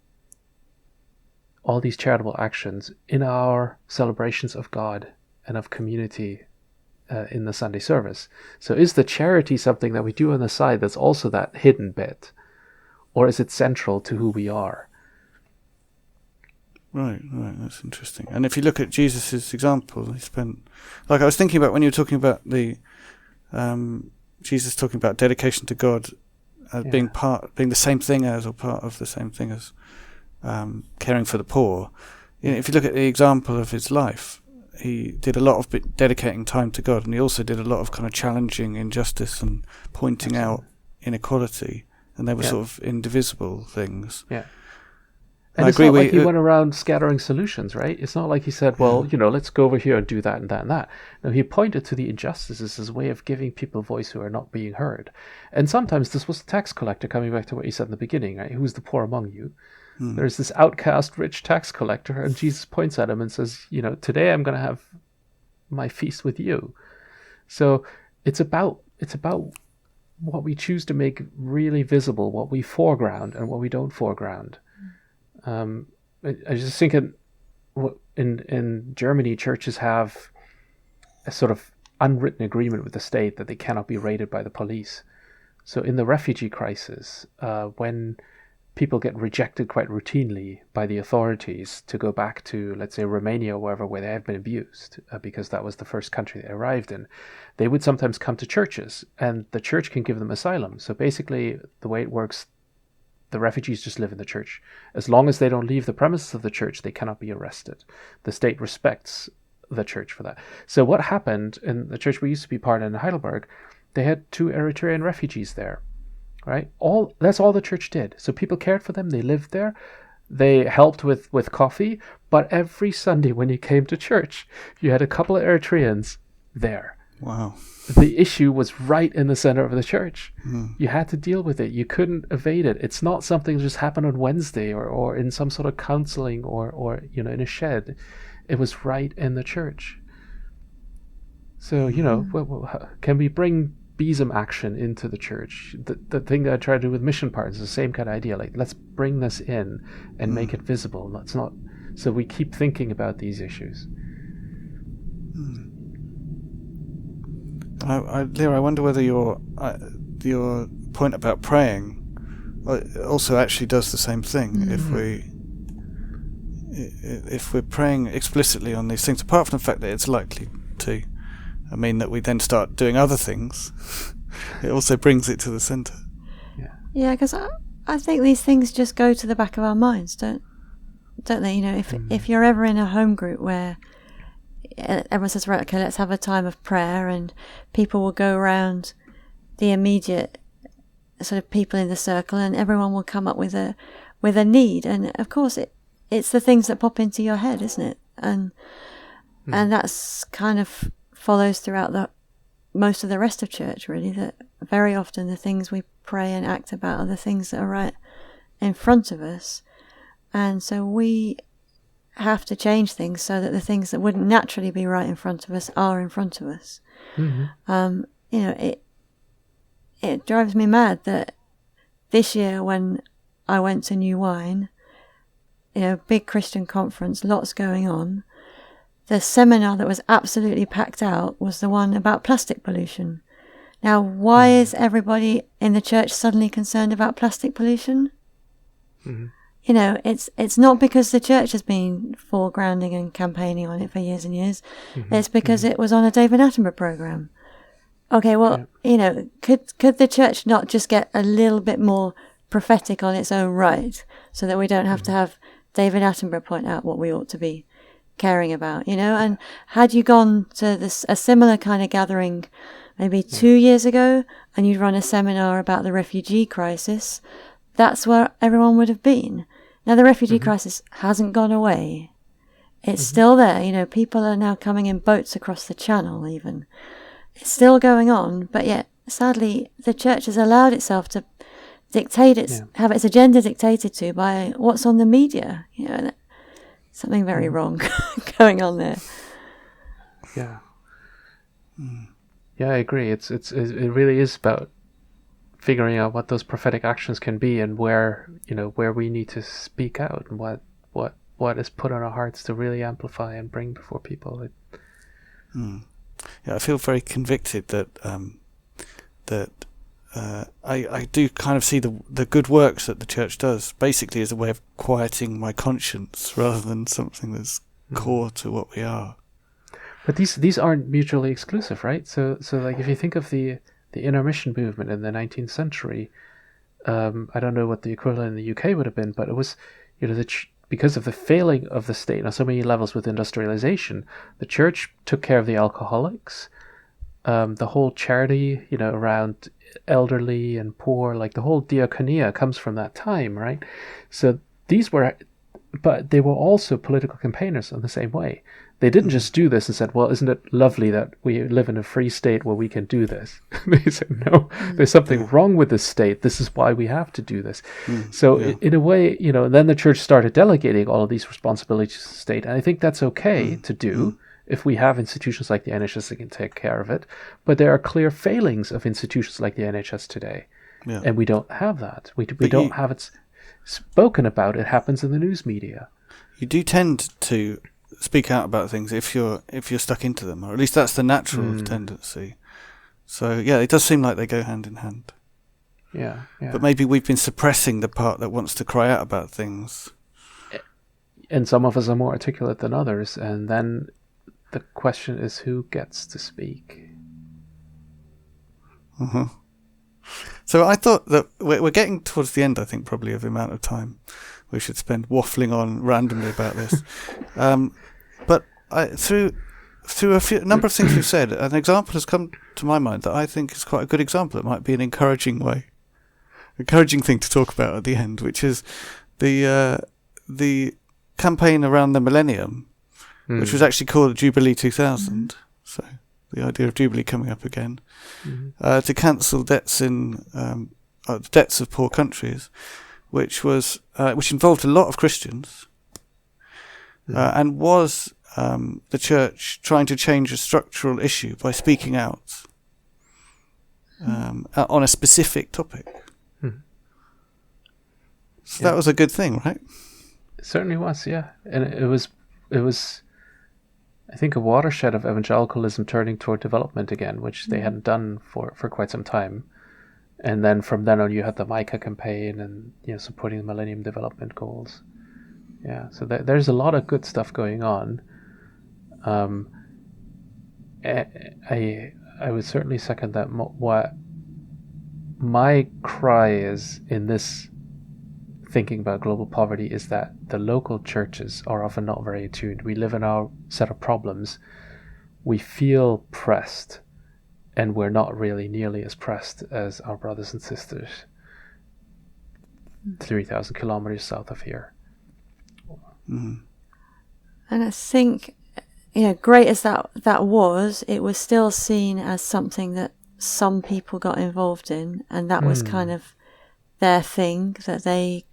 [SPEAKER 3] all these charitable actions, in our celebrations of God and of community in the Sunday service? So is the charity something that we do on the side that's also that hidden bit? Or is it central to who we are?
[SPEAKER 1] Right, that's interesting. And if you look at Jesus' example, he spent, like I was thinking about when you were talking about the Jesus talking about dedication to God as being the same thing as, or part of the same thing as caring for the poor. If you look at the example of his life, he did a lot of dedicating time to God, and he also did a lot of kind of challenging injustice and pointing out inequality, and they were sort of indivisible things.
[SPEAKER 3] Yeah. And it's not like he went around scattering solutions, right? It's not like he said, well, let's go over here and do that and that and that. No, he pointed to the injustices as a way of giving people a voice who are not being heard. And sometimes this was the tax collector, coming back to what you said in the beginning, right? Who's the poor among you? There's this outcast rich tax collector, and Jesus points at him and says, today I'm going to have my feast with you. So it's about what we choose to make really visible, what we foreground and what we don't foreground. I was just thinking, in Germany, churches have a sort of unwritten agreement with the state that they cannot be raided by the police. So in the refugee crisis, when people get rejected quite routinely by the authorities to go back to, let's say, Romania or wherever, where they have been abused, because that was the first country they arrived in, they would sometimes come to churches, and the church can give them asylum. So basically, the way it works, the refugees just live in the church. As long as they don't leave the premises of the church, they cannot be arrested. The state respects the church for that. So what happened in the church we used to be part of in Heidelberg, they had 2 Eritrean refugees there, right? That's all the church did. So people cared for them. They lived there. They helped with coffee. But every Sunday when you came to church, you had a couple of Eritreans there.
[SPEAKER 1] Wow.
[SPEAKER 3] The issue was right in the center of the church. You had to deal with it. You couldn't evade it. It's not something that just happened on Wednesday or in some sort of counseling or in a shed. It was right in the church. So, can we bring BISM action into the church? The thing that I try to do with mission partners is the same kind of idea. Like, let's bring this in and make it visible. Let's not. So we keep thinking about these issues.
[SPEAKER 1] Leah, I wonder whether your point about praying also actually does the same thing. If we're praying explicitly on these things, apart from the fact that it's likely to mean that we then start doing other things, it also brings it to the centre.
[SPEAKER 2] Yeah, because I think these things just go to the back of our minds, don't they? If you're ever in a home group where everyone says, right, okay, let's have a time of prayer, and people will go around the immediate sort of people in the circle, and everyone will come up with a need, and of course it's the things that pop into your head, isn't it? And that's kind of follows throughout most of the rest of church, really, that very often the things we pray and act about are the things that are right in front of us, and so we have to change things so that the things that wouldn't naturally be right in front of us are in front of us. It drives me mad that this year, when I went to New Wine, big Christian conference, lots going on, the seminar that was absolutely packed out was the one about plastic pollution. Now, why is everybody in the church suddenly concerned about plastic pollution? It's not because the church has been foregrounding and campaigning on it for years and years. It's because it was on a David Attenborough program. Okay, well, could the church not just get a little bit more prophetic on its own right, so that we don't have to have David Attenborough point out what we ought to be caring about, and had you gone to a similar kind of gathering maybe 2 years ago and you'd run a seminar about the refugee crisis, that's where everyone would have been. Now the refugee crisis hasn't gone away. It's still there, people are now coming in boats across the channel even. It's still going on, but yet sadly the church has allowed itself to have its agenda dictated to by what's on the media. Something very wrong going on there.
[SPEAKER 3] Yeah. Yeah, I agree. It really is about figuring out what those prophetic actions can be and where we need to speak out and what is put on our hearts to really amplify and bring before people.
[SPEAKER 1] Yeah, I feel very convicted that I do kind of see the good works that the church does basically as a way of quieting my conscience rather than something that's core to what we are.
[SPEAKER 3] But these aren't mutually exclusive, right? So like if you think of the intermission movement in the 19th century, I don't know what the equivalent in the UK would have been, but it was, because of the failing of the state on so many levels with industrialization, the church took care of the alcoholics. The whole charity, around elderly and poor, like the whole diaconia comes from that time, right? So but they were also political campaigners in the same way. They didn't just do this and said, well, isn't it lovely that we live in a free state where we can do this? They said, no, there's something wrong with this state. This is why we have to do this. So in a way, then the church started delegating all of these responsibilities to the state. And I think that's okay to do if we have institutions like the NHS that can take care of it. But there are clear failings of institutions like the NHS today. Yeah. And we don't have that. We don't have it spoken about. It happens in the news media.
[SPEAKER 1] You do tend to speak out about things if you're stuck into them, or at least that's the natural tendency. So yeah, it does seem like they go hand in hand.
[SPEAKER 3] Yeah.
[SPEAKER 1] But maybe we've been suppressing the part that wants to cry out about things.
[SPEAKER 3] And some of us are more articulate than others, and then the question is who gets to speak.
[SPEAKER 1] So I thought that we're getting towards the end, I think, probably of the amount of time we should spend waffling on randomly about this. But through a number of things you've said, an example has come to my mind that I think is quite a good example. It might be an encouraging thing to talk about at the end, which is the campaign around the millennium, which was actually called Jubilee 2000. So the idea of Jubilee coming up again, to cancel debts debts of poor countries, which involved a lot of Christians, and was the church trying to change a structural issue by speaking out on a specific topic. So that was a good thing, right?
[SPEAKER 3] It certainly was, yeah. And it was, I think, a watershed of evangelicalism turning toward development again, which they hadn't done for quite some time. And then from then on, you had the Micah campaign and supporting the Millennium Development Goals. Yeah, so there's a lot of good stuff going on. I would certainly second that. What my cry is in this thinking about global poverty is that the local churches are often not very attuned. We live in our set of problems. We feel pressed, and we're not really nearly as pressed as our brothers and sisters 3,000 kilometers south of here.
[SPEAKER 2] And I think, great as that was, it was still seen as something that some people got involved in, and that was kind of their thing, that they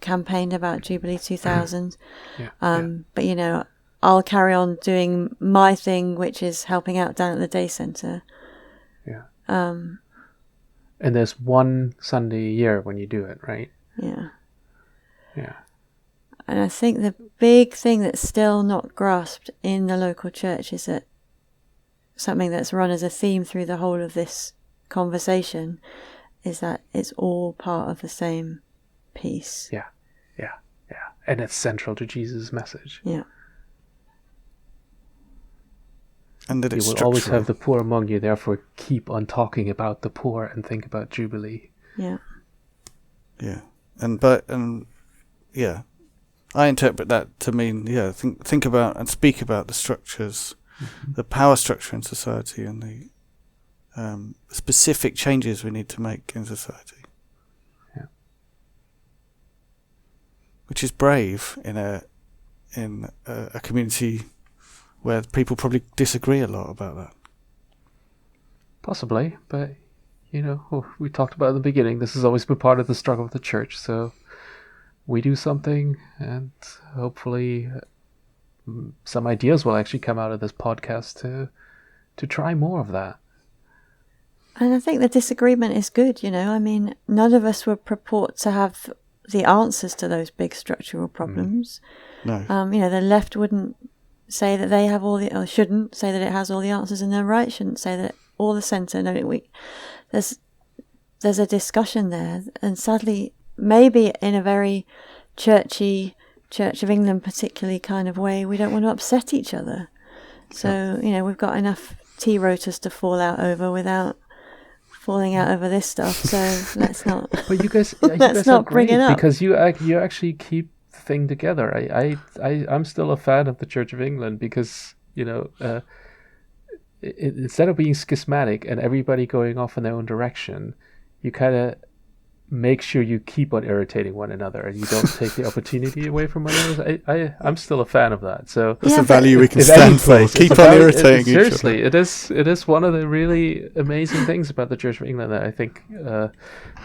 [SPEAKER 2] campaigned about Jubilee 2000. But, I'll carry on doing my thing, which is helping out down at the day centre.
[SPEAKER 3] Yeah. And there's one Sunday a year when you do it, right?
[SPEAKER 2] Yeah.
[SPEAKER 3] Yeah.
[SPEAKER 2] And I think the big thing that's still not grasped in the local church is that something that's run as a theme through the whole of this conversation is that it's all part of the same piece.
[SPEAKER 3] Yeah. And it's central to Jesus' message.
[SPEAKER 2] Yeah.
[SPEAKER 1] And that it's
[SPEAKER 3] you will always have the poor among you, therefore keep on talking about the poor and think about Jubilee.
[SPEAKER 2] Yeah.
[SPEAKER 1] Yeah. I interpret that to mean, think about and speak about the structures, the power structure in society, and the specific changes we need to make in society.
[SPEAKER 3] Yeah.
[SPEAKER 1] Which is brave in a community where people probably disagree a lot about that.
[SPEAKER 3] Possibly, but we talked about at the beginning, this has always been part of the struggle of the church, so we do something, and hopefully some ideas will actually come out of this podcast to try more of that.
[SPEAKER 2] And I think the disagreement is good, I mean, none of us would purport to have the answers to those big structural problems.
[SPEAKER 1] No.
[SPEAKER 2] The left wouldn't say that they have or shouldn't say that it has all the answers, and the right shouldn't say that or the centre. No, there's a discussion there, and sadly, maybe in a very churchy, Church of England particularly kind of way, we don't want to upset each other. So, we've got enough tea rotors to fall out over without falling out over this stuff. So let's not.
[SPEAKER 3] But you guys,
[SPEAKER 2] let's not bring it up,
[SPEAKER 3] because you actually keep the thing together. I'm still a fan of the Church of England because instead of being schismatic and everybody going off in their own direction, you kind of make sure you keep on irritating one another and you don't take the opportunity away from one another. I'm still a fan of that. So
[SPEAKER 1] that's a value we can stand for. Keep on irritating each other.
[SPEAKER 3] Seriously, it is one of the really amazing things about the Church of England that I think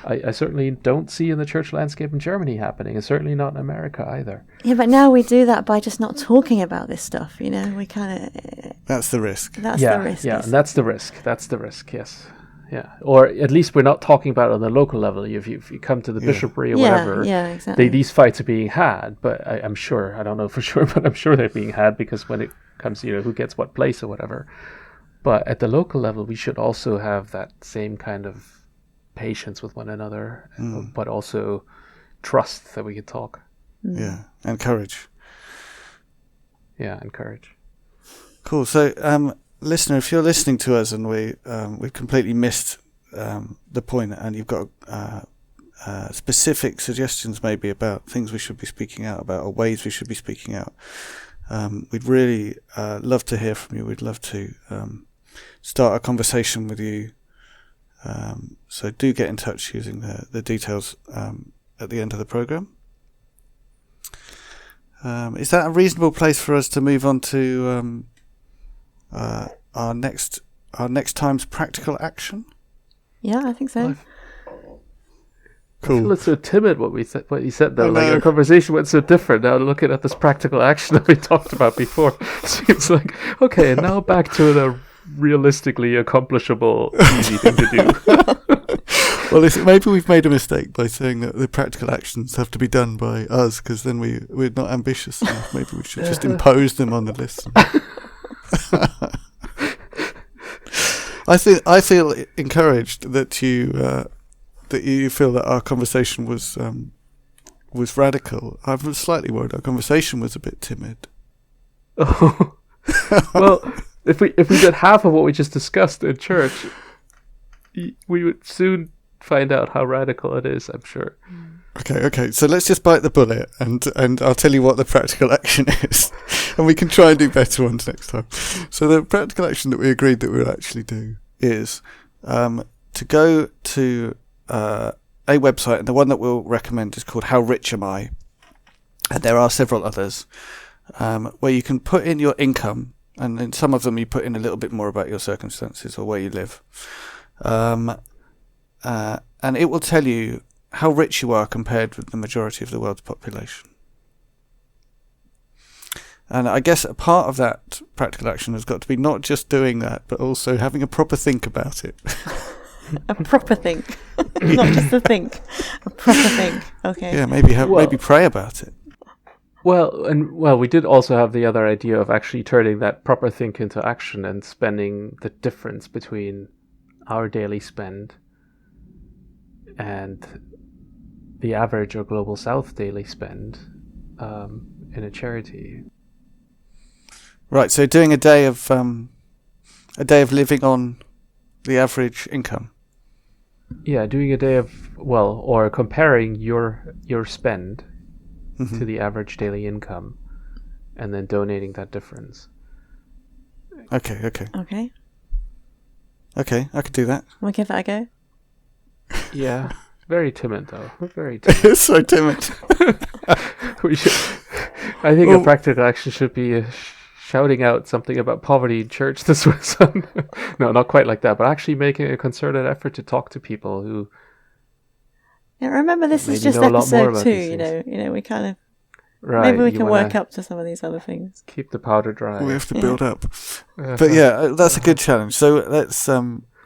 [SPEAKER 3] I certainly don't see in the church landscape in Germany happening, and certainly not in America either.
[SPEAKER 2] Yeah, but now we do that by just not talking about this stuff. We kind of.
[SPEAKER 1] That's the risk.
[SPEAKER 2] That's the risk.
[SPEAKER 3] Yeah, and that's the risk. That's the risk. Yes. Yeah, or at least we're not talking about it on the local level. If you come to the bishopry or whatever,
[SPEAKER 2] exactly.
[SPEAKER 3] These fights are being had. But I'm sure, I don't know for sure, but I'm sure they're being had, because when it comes to who gets what place or whatever. But at the local level, we should also have that same kind of patience with one another, but also trust that we can talk.
[SPEAKER 1] Yeah, and courage.
[SPEAKER 3] Yeah, and courage.
[SPEAKER 1] Cool. So, listener, if you're listening to us and we've completely missed the point, and you've got specific suggestions maybe about things we should be speaking out about or ways we should be speaking out, we'd really love to hear from you. We'd love to start a conversation with you. So do get in touch using the details at the end of the program. Is that a reasonable place for us to move on to our next time's practical action?
[SPEAKER 2] Yeah, I think so.
[SPEAKER 3] Cool. I feel it's so timid what you said though. Like our conversation went so different. Now looking at this practical action that we talked about before, seems like okay. Now back to the realistically accomplishable, easy thing to do.
[SPEAKER 1] Well, maybe we've made a mistake by saying that the practical actions have to be done by us, because then we're not ambitious enough. Maybe we should just impose them on the listener. I feel encouraged that you feel that our conversation was radical. I'm slightly worried our conversation was a bit timid.
[SPEAKER 3] Oh. Well, if we did half of what we just discussed in church, we would soon find out how radical it is, I'm sure.
[SPEAKER 1] Okay. So let's just bite the bullet, and I'll tell you what the practical action is, and we can try and do better ones next time. So the practical action that we agreed that we'll actually do is to go to a website, and the one that we'll recommend is called How Rich Am I? And there are several others where you can put in your income, and in some of them you put in a little bit more about your circumstances or where you live. And it will tell you how rich you are compared with the majority of the world's population. And I guess a part of that practical action has got to be not just doing that, but also having a proper think about it.
[SPEAKER 2] A proper think. Not just a think. A proper think. Okay.
[SPEAKER 1] Yeah, maybe pray about it.
[SPEAKER 3] Well, we did also have the other idea of actually turning that proper think into action and spending the difference between our daily spend and the average or global south daily spend in a charity.
[SPEAKER 1] Right, so doing a day of living on the average income.
[SPEAKER 3] Yeah, doing a day of or comparing your spend to the average daily income, and then donating that difference.
[SPEAKER 1] Okay.
[SPEAKER 2] Okay.
[SPEAKER 1] Okay, I could do that.
[SPEAKER 2] We'll give that a go.
[SPEAKER 3] Yeah, very timid though. Very timid.
[SPEAKER 1] It's so timid.
[SPEAKER 3] We should. I think a practical action should be shouting out something about poverty in church this Sunday. No, not quite like that, but actually making a concerted effort to talk to people who.
[SPEAKER 2] Yeah, remember this is
[SPEAKER 3] Maybe
[SPEAKER 2] just
[SPEAKER 3] know a lot more
[SPEAKER 2] episode
[SPEAKER 3] about
[SPEAKER 2] 2.
[SPEAKER 3] these
[SPEAKER 2] You know, we kind of
[SPEAKER 3] Right,
[SPEAKER 2] maybe we
[SPEAKER 3] you
[SPEAKER 2] can
[SPEAKER 3] wanna
[SPEAKER 2] work up to some of these other things.
[SPEAKER 3] Keep the powder dry.
[SPEAKER 1] We have to build up. But yeah, that's a good challenge. So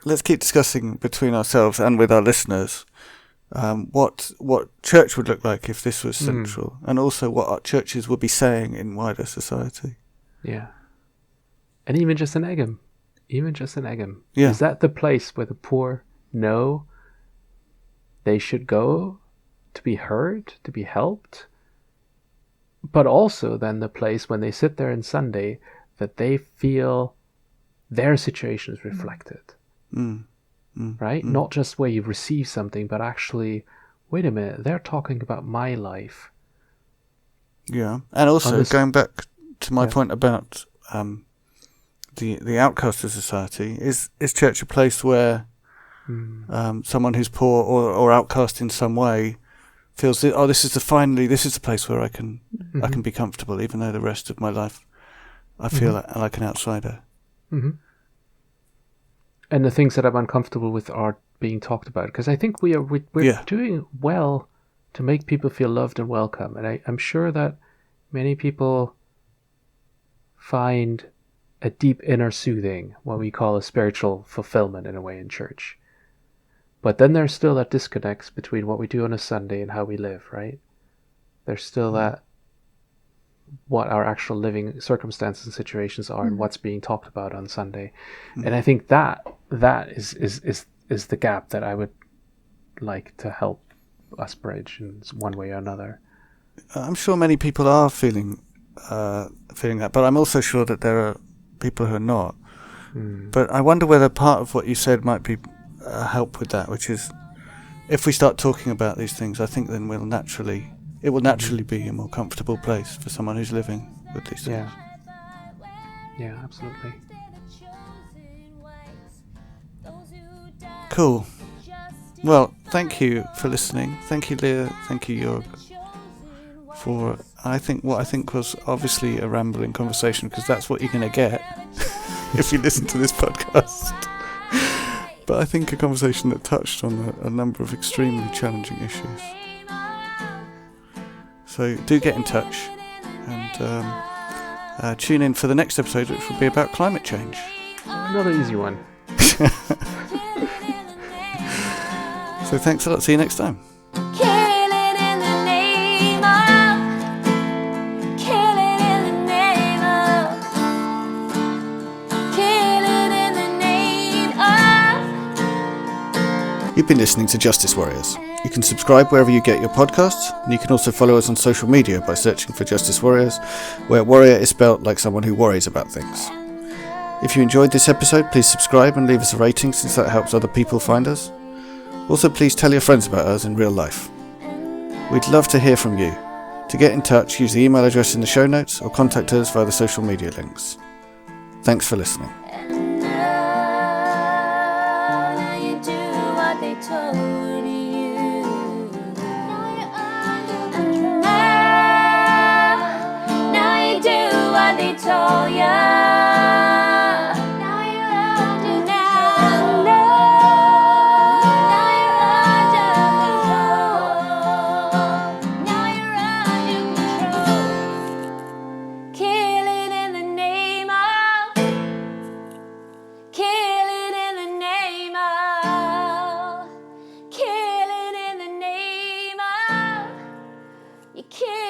[SPEAKER 1] let's keep discussing between ourselves and with our listeners what church would look like if this was central, and also what our churches would be saying in wider society.
[SPEAKER 3] Yeah. And even just an Egham.
[SPEAKER 1] Yeah.
[SPEAKER 3] Is that the place where the poor know they should go to be heard, to be helped? But also then the place when they sit there on Sunday that they feel their situation is reflected. Right? Not just where you receive something, but actually, wait a minute, they're talking about my life.
[SPEAKER 1] Yeah. And also, going back to my point about the outcast of society, is church a place where someone who's poor or outcast in some way feels that, this is the place where I can be comfortable, even though the rest of my life I feel like an outsider.
[SPEAKER 3] And the things that I'm uncomfortable with are being talked about, because I think we're doing well to make people feel loved and welcome, and I'm sure that many people find a deep inner soothing, what we call a spiritual fulfillment in a way in church. But then there's still that disconnect between what we do on a Sunday and how we live, right? There's still that, what our actual living circumstances and situations are and what's being talked about on Sunday. And I think that is the gap that I would like to help us bridge in one way or another.
[SPEAKER 1] I'm sure many people are feeling that, but I'm also sure that there are people who are not. But I wonder whether part of what you said might be help with that, which is if we start talking about these things, I think then it will naturally be a more comfortable place for someone who's living with these things.
[SPEAKER 3] Yeah, absolutely.
[SPEAKER 1] Cool. Well, thank you for listening. Thank you, Leah. Thank you, Jörg, for what I think was obviously a rambling conversation, because that's what you're going to get if you listen to this podcast. But I think a conversation that touched on a number of extremely challenging issues. So do get in touch and tune in for the next episode, which will be about climate change.
[SPEAKER 3] Another easy one.
[SPEAKER 1] So thanks a lot. See you next time. You've been listening to Justice Warriors. You can subscribe wherever you get your podcasts, and you can also follow us on social media by searching for Justice Warriors, where warrior is spelt like someone who worries about things. If you enjoyed this episode, please subscribe and leave us a rating, since that helps other people find us. Also, please tell your friends about us in real life. We'd love to hear from you. To get in touch, use the email address in the show notes or contact us via the social media links. Thanks for listening.
[SPEAKER 4] Told ya. Now you're under control. Now you're under control. Now you're under control. Killing in the name of. Killing in the name of. Killing in the name of. You kill.